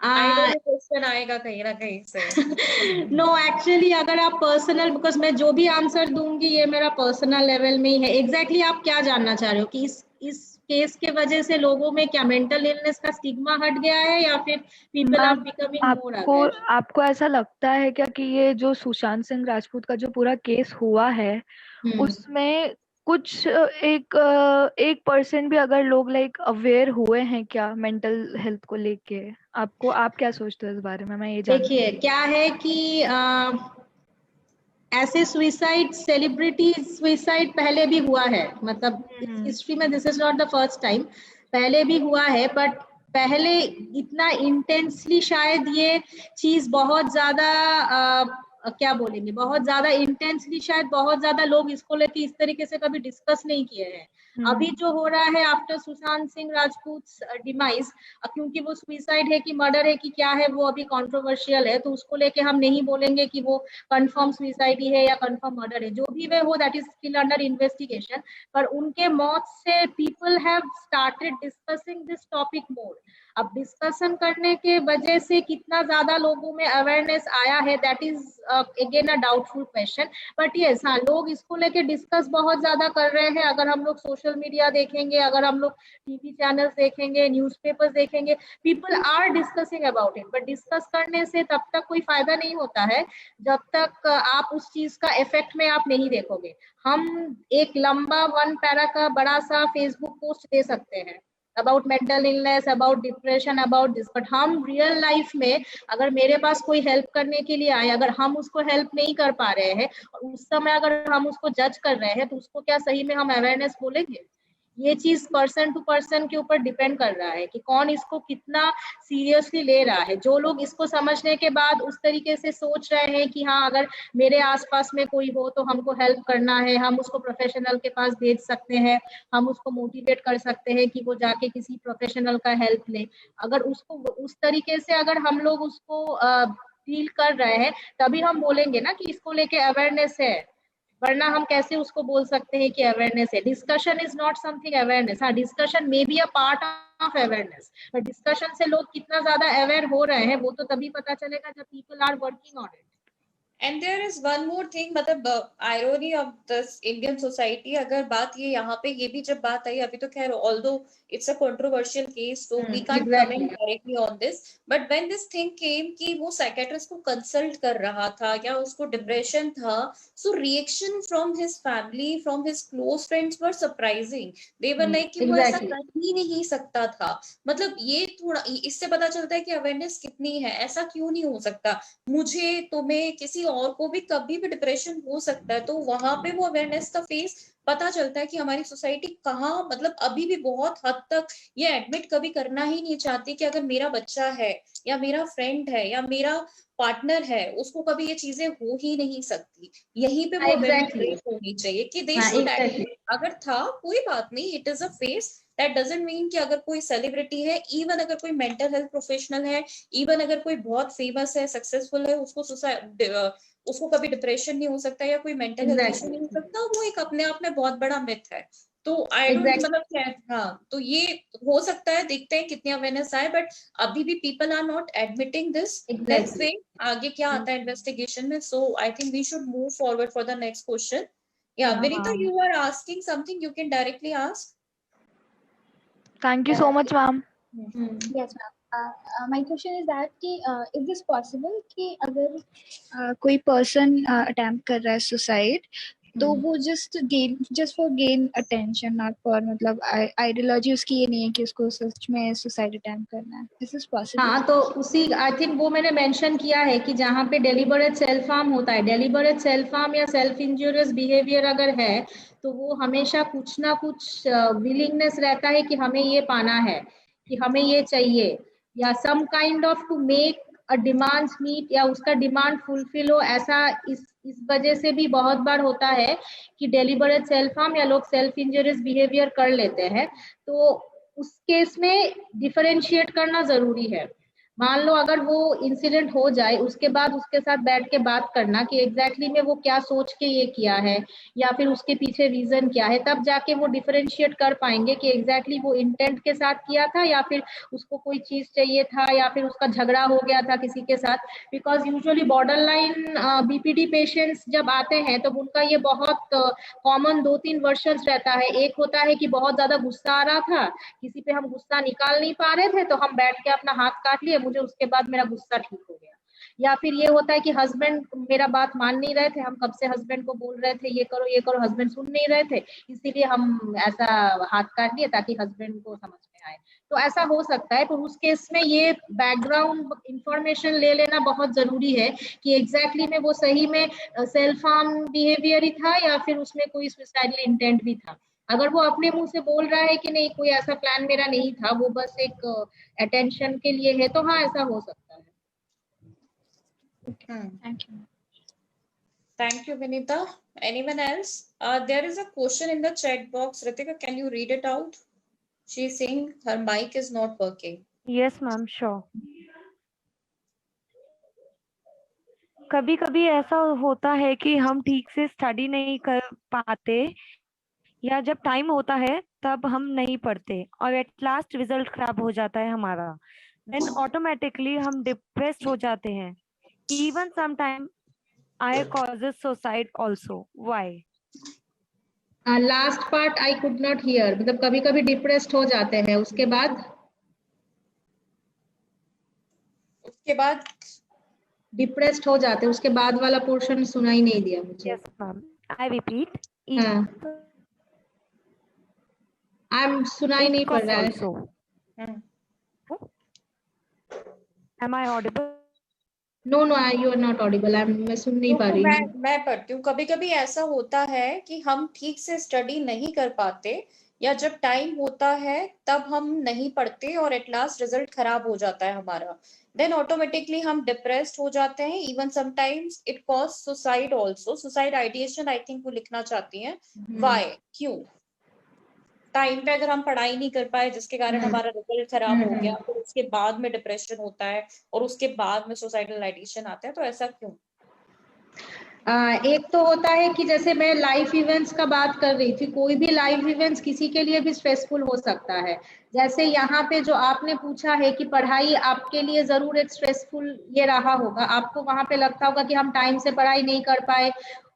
I know ये question आएगा कहीं ना कहीं से। No actually अगर आप personal, because मैं जो भी आंसर दूंगी ये मेरा पर्सनल लेवल में ही है। एग्जैक्टली आप क्या जानना चाह रहे हो कि इस केस के वजह से लोगों में क्या मेंटल इलनेस का स्टिग्मा हट गया है, या फिर people are becoming more aware? आपको ऐसा लगता है क्या कि ये जो सुशांत सिंह राजपूत का जो पूरा केस हुआ है उसमें कुछ 1% भी अगर लोग लाइक अवेयर हुए हैं क्या मेंटल हेल्थ को लेके? आप क्या सोचते हो इस बारे में? मैं ये देखिए क्या है कि ऐसे सुइसाइड, सेलिब्रिटी सुइसाइड पहले भी हुआ है, मतलब हिस्ट्री में this is not the first time, पहले भी हुआ है, बट पहले इतना इंटेंसली शायद ये चीज बहुत ज्यादा क्या बोलेंगे, बहुत ज्यादा इंटेंसली शायद बहुत ज्यादा लोग इसको लेके इस तरीके से कभी डिस्कस नहीं किए हैं। अभी जो हो रहा है आफ्टर सुशांत सिंह राजपूत डिमाइस, क्योंकि वो सुइसाइड है कि मर्डर है कि क्या है वो अभी कंट्रोवर्शियल है, तो उसको लेके हम नहीं बोलेंगे कि वो कंफर्म सुइसाइड है या कंफर्म मर्डर है, जो भी वे हो that is still under investigation. पर उनके मौत से people have started discussing this topic more. अब डिस्कशन करने के वजह से कितना ज्यादा लोगों में अवेयरनेस आया है that is again a doubtful question, but yes हाँ, लोग इसको लेके डिस्कस बहुत ज्यादा कर रहे हैं। अगर हम लोग सोशल मीडिया देखेंगे, अगर हम लोग टीवी चैनल्स देखेंगे, न्यूज़पेपर्स देखेंगे, people are discussing about it, but discuss करने से तब तक कोई फायदा नहीं होता है जब तक आप उस चीज का इफेक्ट में आप नहीं देखोगे। हम एक लंबा 1 पैरा का बड़ा सा फेसबुक पोस्ट दे सकते हैं about mental illness, about depression, about this, but हम रियल लाइफ में अगर मेरे पास कोई हेल्प करने के लिए आए, अगर हम उसको हेल्प नहीं कर पा रहे हैं और उस समय अगर हम उसको जज कर रहे हैं, तो उसको क्या सही में हम अवेयरनेस बोलेंगे? ये चीज पर्सन टू पर्सन के ऊपर डिपेंड कर रहा है कि कौन इसको कितना सीरियसली ले रहा है। जो लोग इसको समझने के बाद उस तरीके से सोच रहे हैं कि हाँ अगर मेरे आसपास में कोई हो तो हमको हेल्प करना है, हम उसको प्रोफेशनल के पास भेज सकते हैं, हम उसको मोटिवेट कर सकते हैं कि वो जाके किसी प्रोफेशनल का हेल्प ले, अगर उसको उस तरीके से अगर हम लोग उसको फील कर रहे हैं, तभी हम बोलेंगे ना कि इसको लेके अवेयरनेस है, वरना हम कैसे उसको बोल सकते हैं कि अवेयरनेस है? Discussion is not something awareness. हाँ, discussion may be a part of awareness, but discussion से लोग कितना ज्यादा अवेयर हो रहे हैं वो तो तभी पता चलेगा जब people are working on it. And there is one more thing, मतलब irony of this Indian society, अगर बात ये यहाँ पे ये भी जब बात आई, अभी तो खैर although it's a controversial case, so we can't comment directly on this, but when this thing came कि वो साइकेट्रिस्ट को कंसल्ट कर रहा था या उसको डिप्रेशन था, so reaction from his family, from his close friends were surprising. They were like कि वो ऐसा कर ही नहीं सकता था। मतलब ये थोड़ा इससे पता चलता है कि अवेयरनेस कितनी है, ऐसा क्यों नहीं हो सकता, मुझे, तुम्हें, किसी और को भी कभी भी डिप्रेशन हो सकता है। तो वहां पे वो अवेयरनेस का फेस पता चलता है कि हमारी सोसाइटी कहाँ, मतलब अभी भी बहुत हद तक ये एडमिट कभी करना ही नहीं चाहती कि अगर मेरा बच्चा है या मेरा फ्रेंड है या मेरा पार्टनर है, उसको कभी ये चीजें हो ही नहीं सकती। यहीं पे वो अवेयरनेस होनी चाहिए कि दे शुड एडमिट, अगर था कोई बात नहीं, it is a face, that doesn't mean कि अगर कोई सेलिब्रिटी है, इवन अगर कोई मेंटल हेल्थ प्रोफेशनल है, इवन अगर कोई बहुत फेमस है, सक्सेसफुल है, उसको कभी डिप्रेशन नहीं हो सकता या कोई मेंटल हेल्थ इशू नहीं हो सकता। वो एक अपने आप में बहुत बड़ा मिथ है। तो आई डोंट मतलब हाँ, तो ये हो सकता है, देखते हैं कितनी अवेयरनेस आए, बट अभी भी people are not admitting this. Let's say आगे क्या आता है इन्वेस्टिगेशन में। So I think we should move forward for the next question. या Vinita, you are asking something, you can directly ask. Thank you so much, ma'am. Yes, ma'am. My question is that कि is this possible कि अगर कोई person attempt कर रहा है suicide, तो वो just for gain attention, not for मतलब ideology उसकी ये नहीं है कि उसको सच में suicide attempt करना है. This is possible. हाँ, तो उसी आई थिंक वो मैंने मेंशन किया है कि जहाँ पे डेलिबरेट सेल्फ हार्म होता है, डेलिबरेट सेल्फ हार्म या सेल्फ इंजूरियस बिहेवियर अगर है, तो वो हमेशा कुछ ना कुछ विलिंगनेस रहता है कि हमें ये पाना है, कि हमें ये चाहिए, या some kind of to make a demand meet, या उसका डिमांड फुलफिल हो। ऐसा इस वजह से भी बहुत बार होता है कि डेलिबरेट सेल्फ हार्म या लोग सेल्फ इंजूरियस बिहेवियर कर लेते हैं। तो उस केस में डिफरेंशिएट करना जरूरी है। मान लो अगर वो इंसिडेंट हो जाए, उसके बाद उसके साथ बैठ के बात करना कि एग्जैक्टली में वो क्या सोच के ये किया है, या फिर उसके पीछे रीजन क्या है, तब जाके वो डिफरेंशिएट कर पाएंगे कि एग्जैक्टली वो इंटेंट के साथ किया था या फिर उसको कोई चीज चाहिए था या फिर उसका झगड़ा हो गया था किसी के साथ। Because usually border line BPD patients जब आते हैं तो उनका ये बहुत कॉमन 2-3 वर्जन्स रहता है। एक होता है कि बहुत ज्यादा गुस्सा आ रहा था, किसी पे हम गुस्सा निकाल नहीं पा रहे थे, तो हम बैठ के अपना हाथ काट लिए, मुझे उसके बाद मेरा गुस्सा ठीक हो गया। या फिर ये होता है कि हस्बैंड मेरा बात मान नहीं रहे थे, हम कब से हस्बैंड को बोल रहे थे ये करो, हस्बैंड सुन नहीं रहे थे, इसीलिए हम ऐसा हाथ काट लिए ताकि हस्बैंड को समझ में आए। तो ऐसा हो सकता है। तो उस केस में ये बैकग्राउंड इंफॉर्मेशन ले लेना बहुत जरूरी है कि एग्जैक्टली में वो सही में सेल्फ हार्म बिहेवियर ही था या फिर उसमें कोई सुसाइडल इंटेंट भी था। अगर वो अपने मुंह से बोल रहा है कि नहीं कोई ऐसा प्लान मेरा नहीं था, वो बस एक अटेंशन के लिए है, तो हाँ ऐसा हो सकता है। Thank you, Vinita. Anyone else? There is a question in the chat box. Ritika, can you read it out? She is saying her mic is not working. Yes, ma'am, sure. कभी कभी ऐसा होता है कि हम ठीक से स्टडी नहीं कर पाते या जब टाइम होता है तब हम नहीं पढ़ते और एट लास्ट रिजल्ट खराब हो जाता है हमारा, देन ऑटोमेटिकली हम डिप्रेस्ड हो जाते हैं। Even sometime I causes suicide also, why? Last part I could not here, मतलब कभी कभी डिप्रेस्ड हो जाते हैं, उसके बाद डिप्रेस्ड हो जाते हैं, उसके बाद वाला पोर्शन सुनाई नहीं दिया मुझे। Yes ma'am, I repeat. सुनाई नहीं पड़ रहा है। Am I audible? No, you are not audible. मैं सुन नहीं पा रही हूँ। मैं पढ़ती हूँ। कभी कभी ऐसा होता है कि हम ठीक से स्टडी नहीं कर पाते या जब टाइम होता है तब हम नहीं पढ़ते और एट लास्ट रिजल्ट खराब हो जाता है हमारा, देन ऑटोमेटिकली हम डिप्रेस्ड हो जाते हैं। Even sometimes it cause suicide also, suicide ideation I think वो लिखना चाहती हैं। व्हाई, क्यों? टाइम पे अगर हम पढ़ाई नहीं कर पाए जिसके कारण हमारा रिजल्ट खराब हो गया, तो उसके बाद में डिप्रेशन होता है और उसके बाद में सुसाइडल आइडिएशन आता है, तो ऐसा क्यों? एक तो होता है कि जैसे मैं लाइफ इवेंट्स का बात कर रही थी, कोई भी लाइफ इवेंट्स किसी के लिए भी स्ट्रेसफुल हो सकता है। जैसे यहाँ पे जो आपने पूछा है कि पढ़ाई आपके लिए जरूर एक स्ट्रेसफुल ये रहा होगा, आपको वहां पे लगता होगा कि हम टाइम से पढ़ाई नहीं कर पाए,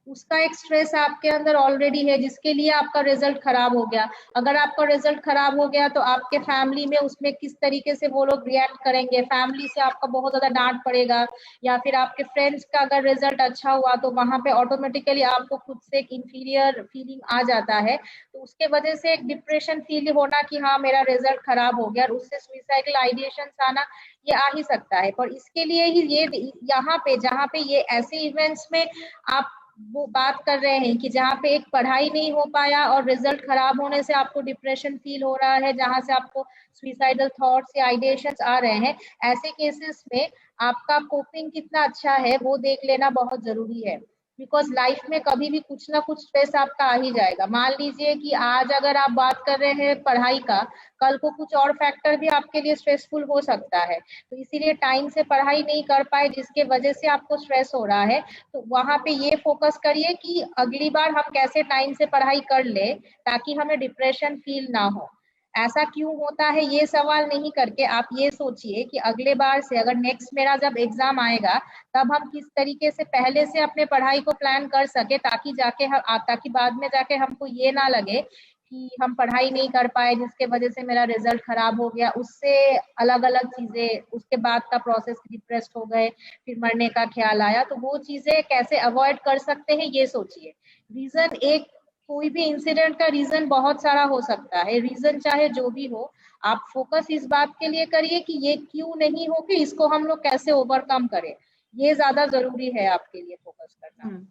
उसका एक स्ट्रेस आपके अंदर ऑलरेडी है जिसके लिए आपका रिजल्ट खराब हो गया। अगर आपका रिजल्ट खराब हो गया तो आपके फैमिली में उसमें किस तरीके से वो लोग रिएक्ट करेंगे, फैमिली से आपका बहुत ज्यादा डांट पड़ेगा, या फिर आपके फ्रेंड्स का अगर रिजल्ट अच्छा हुआ तो वहां पे ऑटोमेटिकली आपको खुद से एक इंफीरियर फीलिंग आ जाता है। तो उसके वजह से एक डिप्रेशन फील होना कि हाँ मेरा रिजल्ट खराब हो गया, और उससे सुइसाइडल आइडिएशन आना ये आ ही सकता है। पर इसके लिए ही ये यहाँ पे जहाँ पे ये ऐसे इवेंट्स में आप वो बात कर रहे हैं कि जहाँ पे एक पढ़ाई नहीं हो पाया और रिजल्ट खराब होने से आपको डिप्रेशन फील हो रहा है, जहाँ से आपको सुइसाइडल थॉट्स या आइडिएशंस आ रहे हैं, ऐसे केसेस में आपका कोपिंग कितना अच्छा है वो देख लेना बहुत जरूरी है। बिकॉज लाइफ में कभी भी कुछ ना कुछ स्ट्रेस आपका आ ही जाएगा। मान लीजिए कि आज अगर आप बात कर रहे हैं पढ़ाई का, कल को कुछ और फैक्टर भी आपके लिए स्ट्रेसफुल हो सकता है, तो इसीलिए टाइम से पढ़ाई नहीं कर पाए जिसके वजह से आपको स्ट्रेस हो रहा है, तो वहां पे ये फोकस करिए कि अगली बार हम कैसे टाइम से पढ़ाई कर ले ताकि हमें डिप्रेशन फील ना हो। ऐसा क्यों होता है ये सवाल नहीं करके आप ये सोचिए कि अगले बार से अगर नेक्स्ट मेरा जब एग्जाम आएगा तब हम किस तरीके से पहले से अपने पढ़ाई को प्लान कर सके, ताकि बाद में जाके हमको ये ना लगे कि हम पढ़ाई नहीं कर पाए जिसके वजह से मेरा रिजल्ट खराब हो गया, उससे अलग अलग चीजें, उसके बाद का प्रोसेस डिप्रेस्ड हो गए, फिर मरने का ख्याल आया। तो वो चीजें कैसे अवॉइड कर सकते हैं ये सोचिए। रीजन एक, कोई भी इंसिडेंट का रीजन बहुत सारा हो सकता है, रीजन चाहे जो भी हो, आप फोकस इस बात के लिए करिए कि ये क्यों नहीं हो, कि इसको हम लोग कैसे ओवरकम करें, ये ज्यादा जरूरी है आपके लिए फोकस करना।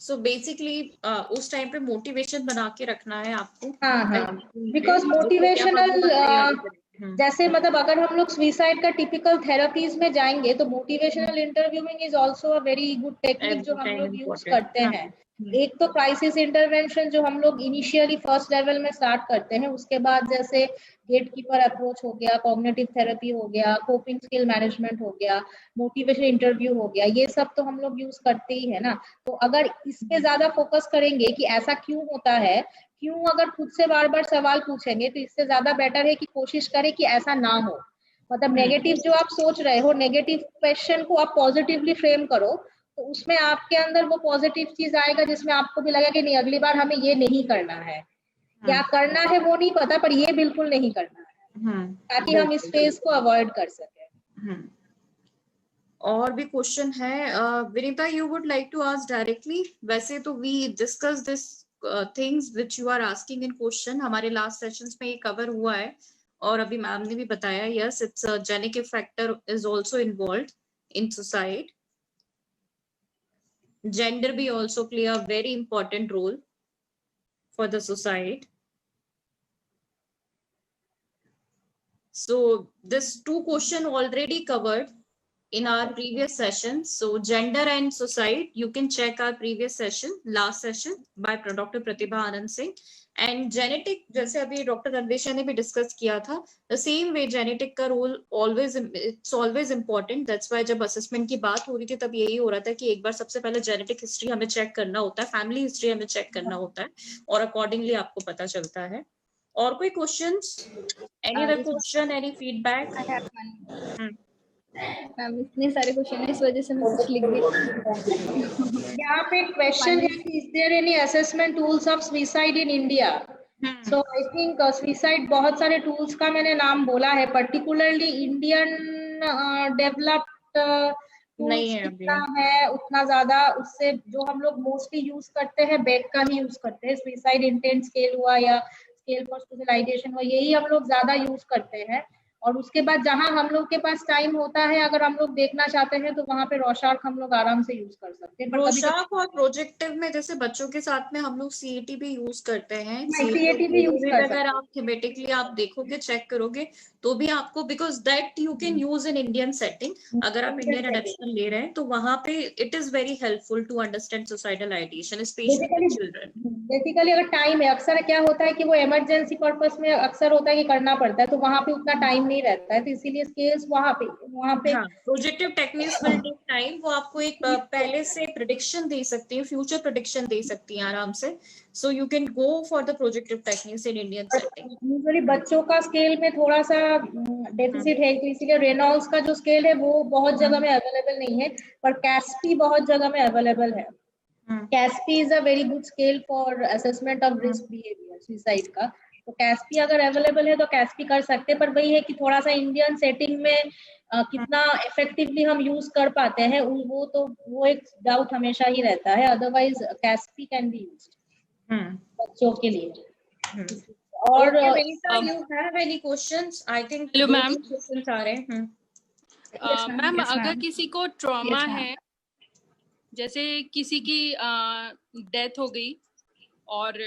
सो बेसिकली उस टाइम पे मोटिवेशन बना के रखना है आपको। हाँ, बिकॉज मोटिवेशनल जैसे मतलब अगर हम लोग सुसाइड का टिपिकल थेरेपीज में जाएंगे तो motivational interviewing is also a very good technique जो हम लोग यूज करते हैं। एक तो क्राइसिस इंटरवेंशन जो हम लोग इनिशियली फर्स्ट लेवल में स्टार्ट करते हैं, उसके बाद जैसे गेटकीपर अप्रोच हो गया, कॉग्निटिव थेरेपी हो गया, कोपिंग स्किल मैनेजमेंट हो गया, मोटिवेशन इंटरव्यू हो गया, ये सब तो हम लोग यूज करते ही है ना। तो अगर इस पे ज्यादा फोकस करेंगे कि ऐसा क्यों होता है, क्यों अगर खुद से बार बार सवाल पूछेंगे तो इससे ज्यादा बेटर है कि कोशिश करें कि ऐसा ना हो। मतलब नेगेटिव जो आप सोच रहे हो, नेगेटिव क्वेश्चन को आप पॉजिटिवली फ्रेम करो, तो उसमें आपके अंदर वो पॉजिटिव चीज आएगा जिसमें आपको भी लगेगा कि नहीं अगली बार हमें ये नहीं करना है, क्या करना है वो नहीं पता पर ये बिल्कुल नहीं करना है, ताकि हम इस फेज को अवॉइड कर सके। और भी क्वेश्चन है Vinita, you would like to ask directly? वैसे तो we discuss this things which you are asking in question, हमारे लास्ट सेशंस में ये कवर हुआ है और अभी मैम ने भी बताया, yes it's genetic factor is also involved in suicide. Gender भी also play a very important role for the suicide. So this two question already covered in our previous session. So gender and suicide, you can check our previous session, last session by Dr. Pratibha Anand Singh. And genetic जैसे अभी doctor Ranvesha ने भी discuss किया था, the same way genetic का role always, it's always important. That's why जब assessment की बात हो रही थी तब यही हो रहा था कि एक बार सबसे पहले जेनेटिक हिस्ट्री हमें चेक करना होता है, फैमिली हिस्ट्री हमें चेक करना होता है और अकॉर्डिंगली आपको पता चलता है। और कोई questions, any other question, any feedback? Ma'am इतने सारे क्वेश्चन है इस वजह से मैं कुछ लिख देती। यहाँ पे क्वेश्चन है कि is there any assessment tools of suicide in India? So I think suicide बहुत सारे टूल्स का मैंने नाम बोला है, पर्टिकुलरली इंडियन डेवलप्ड नहीं है जितना है उतना ज्यादा, उससे जो हम लोग मोस्टली यूज करते हैं बेक का ही यूज करते हैं। सुसाइड इंटेंट स्केल हुआ या स्केल फॉर सुसाइडेशन हुआ, यही हम लोग ज्यादा यूज करते हैं। और उसके बाद जहां हम लोग के पास टाइम होता है, अगर हम लोग देखना चाहते हैं तो वहां पे रोशार्क हम लोग आराम से यूज कर सकते हैं। रोशार्क और प्रोजेक्टिव में जैसे बच्चों के साथ में हम लोग सीईटी भी यूज करते हैं। सीईटी भी यूज कर अगर आप थीमेटिकली आप देखोगे, चेक करोगे तो भी आपको, because that you can use in Indian setting, अगर आप इंडियन एडेप्शन ले रहे हैं तो वहां पे it is very helpful to understand suicidal ideation specially children. Basically अगर टाइम है, अक्सर क्या होता है कि वो इमरजेंसी पर्पस में अक्सर होता है कि करना पड़ता है, तो वहां पे उतना टाइम नहीं रहता है, तो इसीलिए स्केल्स वहां पे हाँ, projective techniques will take time. वो आपको एक पहले से प्रेडिक्शन दे सकती है, फ्यूचर प्रेडिक्शन दे सकती है आराम से। So you can go for the projective techniques in Indian setting. Usually बच्चों का स्केल में थोड़ा सा डेफिसिट है, तो इसीलिए रेनॉल्ड्स का जो स्केल है वो बहुत जगह में अवेलेबल नहीं है, पर कैस्पी बहुत जगह में अवेलेबल है। CASPI is a very good scale for assessment of risk behaviour suicide का। तो कैस्पी अगर अवेलेबल है तो कैस्पी कर सकते हैं, पर वही है कि थोड़ा सा इंडियन सेटिंग में कितना इफेक्टिवली हम यूज कर पाते हैं वो एक डाउट हमेशा ही रहता है। अदरवाइज कैस्पी कैन बी यूज्ड बच्चों के लिए। और you have any questions? I think Hello, दो ma'am. तीन questions आ रहे हैं। Yes, ma'am. मैम Yes, अगर ma'am. किसी को ट्रॉमा Yes, ma'am. है, जैसे किसी की डेथ हो गई और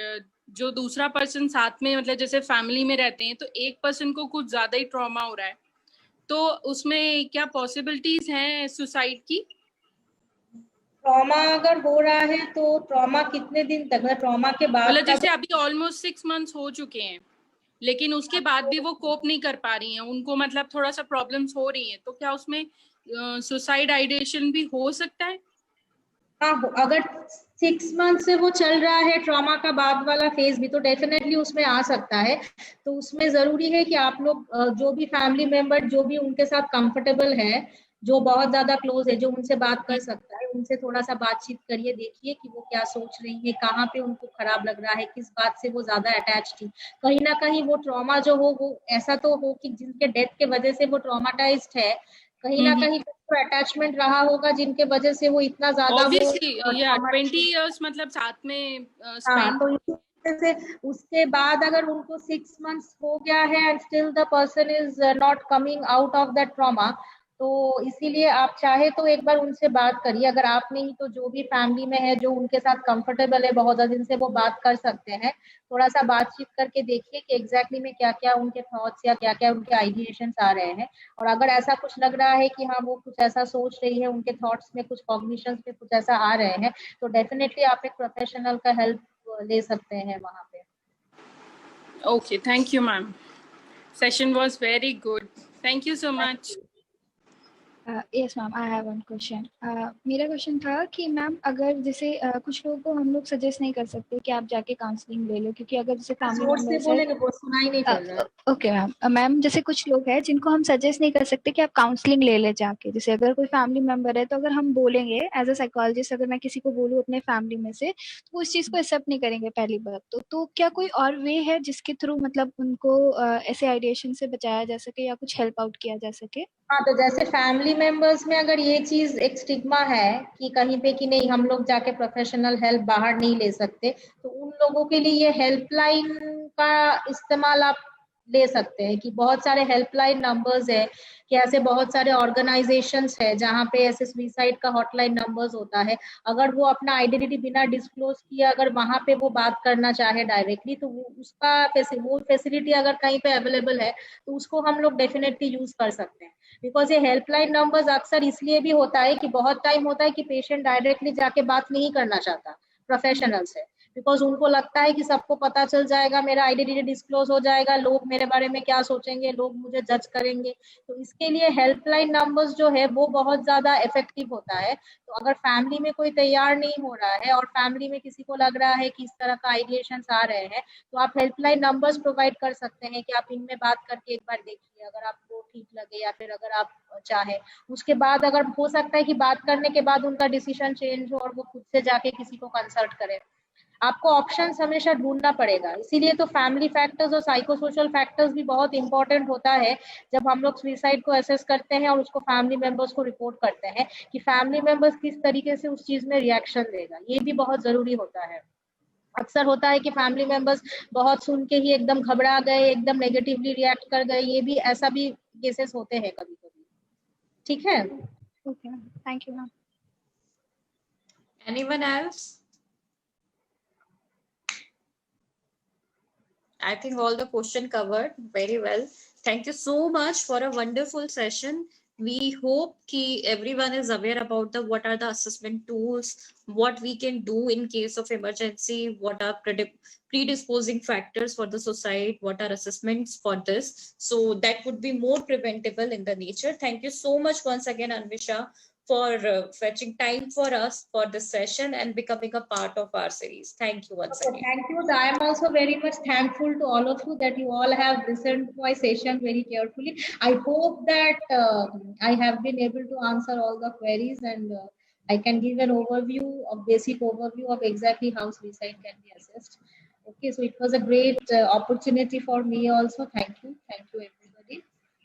जो दूसरा पर्सन साथ में मतलब जैसे फैमिली में रहते हैं, तो एक पर्सन को कुछ ज्यादा ही ट्रॉमा हो रहा है, तो उसमें क्या पॉसिबिलिटीज हैं सुसाइड की? ट्रॉमा अगर हो रहा है तो ट्रॉमा कितने दिन तक, मतलब ट्रॉमा के बाद मतलब जैसे अभी ऑलमोस्ट 6 months हो चुके हैं, लेकिन उसके बाद भी वो कोप नहीं कर पा रही हैं, उनको मतलब थोड़ा सा प्रॉब्लम्स हो रही हैं, तो क्या उसमें सुसाइड आइडिएशन भी हो सकता है? हाँ, अगर 6 मंथ से वो चल रहा है ट्रॉमा का बाद वाला फेज भी, तो डेफिनेटली उसमें आ सकता है। तो उसमें जरूरी है कि आप लोग जो भी फैमिली मेंबर जो भी उनके साथ कंफर्टेबल है, जो बहुत ज्यादा क्लोज है, जो उनसे बात कर सकता है, उनसे थोड़ा सा बातचीत करिए, देखिए कि वो क्या सोच रही है, कहाँ पे उनको खराब लग रहा है, किस बात से वो ज्यादा अटैच थी। कहीं ना कहीं वो ट्रॉमा जो हो वो ऐसा तो हो कि जिनके डेथ के वजह से वो ट्रॉमाटाइज्ड है, कहीं ना कहीं अटैचमेंट रहा होगा जिनके वजह से वो इतना ज्यादा ऑब्वियसली या 20 years मतलब साथ में हाँ, स्पेंड। तो इसी वजह से उसके बाद अगर उनको 6 months हो गया है and still the person is not coming out of that trauma, तो इसीलिए आप चाहे तो एक बार उनसे बात करिए। अगर आप नहीं तो जो भी फैमिली में है जो उनके साथ कंफर्टेबल है बहुत ज्यादा दिन से, वो बात कर सकते हैं। थोड़ा सा बातचीत करके देखिए कि एग्जैक्टली में क्या क्या उनके थॉट्स या क्या क्या उनके आइडिएशंस आ रहे हैं। और अगर ऐसा कुछ लग रहा है कि हाँ वो कुछ ऐसा सोच रही है, उनके थॉट्स में कुछ कॉग्निशंस में कुछ ऐसा आ रहे हैं, तो डेफिनेटली आप एक प्रोफेशनल का हेल्प ले सकते हैं वहां पे। Okay, thank you, ma'am. Session was very good. Thank you so much. Yes ma'am, I have one question. मेरा क्वेश्चन था कि मैम अगर जैसे कुछ लोगों को हम लोग सजेस्ट नहीं कर सकते कि आप जाके काउंसलिंग ले लो, क्योंकि अगर जैसे फैमिली जोर से मेंबर्स बोलेंगे, वो सुनाई नहीं पड़ रहा है। Okay ma'am. मैम जैसे कुछ लोग हैं जिनको हम सजेस्ट नहीं कर सकते कि आप काउंसलिंग ले ले जाके, जैसे अगर कोई फैमिली मेंबर है तो अगर हम बोलेंगे एज अ साइकोलॉजिस्ट, अगर मैं किसी को बोलूँ अपने फैमिली में से, तो उस चीज़ को एक्सेप्ट नहीं करेंगे पहली बात तो क्या कोई और वे है जिसके थ्रू मतलब उनको ऐसे आइडिएशन से बचाया जा सके या कुछ हेल्प आउट किया जा सके? हाँ, तो जैसे फैमिली मेंबर्स में अगर ये चीज एक स्टिग्मा है कि कहीं पे कि नहीं हम लोग जाके प्रोफेशनल हेल्प बाहर नहीं ले सकते, तो उन लोगों के लिए ये हेल्पलाइन का इस्तेमाल आप ले सकते हैं। कि बहुत सारे हेल्पलाइन नंबर्स है, कि ऐसे बहुत सारे ऑर्गेनाइजेशंस है जहाँ पे ऐसे सुसाइड का हॉटलाइन नंबर्स होता है। अगर वो अपना आइडेंटिटी बिना डिस्क्लोज किए अगर वहां पे वो बात करना चाहे डायरेक्टली, तो वो फैसिलिटी अगर कहीं पे अवेलेबल है तो उसको हम लोग डेफिनेटली यूज कर सकते हैं। बिकॉज ये हेल्पलाइन नंबर्स अक्सर इसलिए भी होता है कि बहुत टाइम होता है कि पेशेंट डायरेक्टली जाके बात नहीं करना चाहता प्रोफेशनल से, बिकॉज उनको लगता है कि सबको पता चल जाएगा, मेरा आइडेंटिटी डिस्क्लोज हो जाएगा, लोग मेरे बारे में क्या सोचेंगे, लोग मुझे जज करेंगे। तो इसके लिए हेल्पलाइन नंबर्स जो है वो बहुत ज्यादा इफेक्टिव होता है। तो अगर फैमिली में कोई तैयार नहीं हो रहा है और फैमिली में किसी को लग रहा है कि इस तरह का आइडिएशंस आ रहे हैं, तो आप हेल्पलाइन नंबर्स प्रोवाइड कर सकते हैं कि आप इनमें बात करके एक बार देखिए, अगर आपको ठीक लगे या फिर अगर आप चाहे उसके बाद अगर हो सकता है कि बात करने के बाद उनका डिसीजन चेंज हो और वो खुद से जाके किसी को कंसल्ट करें। आपको ऑप्शंस हमेशा ढूंढना पड़ेगा। इसीलिए तो फैमिली फैक्टर्स और साइको सोशल फैक्टर्स भी बहुत इंपॉर्टेंट होता है जब हम लोग सुसाइड को असेस करते हैं और उसको फैमिली मेंबर्स को रिपोर्ट करते हैं, कि फैमिली मेंबर्स किस तरीके से उस चीज में रिएक्शन देगा, ये भी बहुत जरूरी होता है। अक्सर होता है कि फैमिली मेंबर्स बहुत सुन के ही एकदम घबरा गए, एकदम नेगेटिवली रिएक्ट कर गए, ये भी ऐसा भी केसेस होते हैं कभी कभी। ठीक है, okay ma'am, thank you ma'am. Anyone else? I think all the question covered very well. Thank you so much for a wonderful session. we hope ki everyone is aware about the what are the assessment tools, what we can do in case of emergency, what are predisposing factors for the society, what are assessments for this. So that would be more preventable in the nature. Thank you so much once again, Anvisha, for fetching time for us for this session and becoming a part of our series. Thank you once Okay, again. thank you. I am also very much thankful to all of you that you all have listened to my session very carefully. I hope that I have been able to answer all the queries, and I can give an overview, a basic overview of exactly how suicide can be assessed. Okay, so it was a great opportunity for me also. Thank you. Thank you, everyone.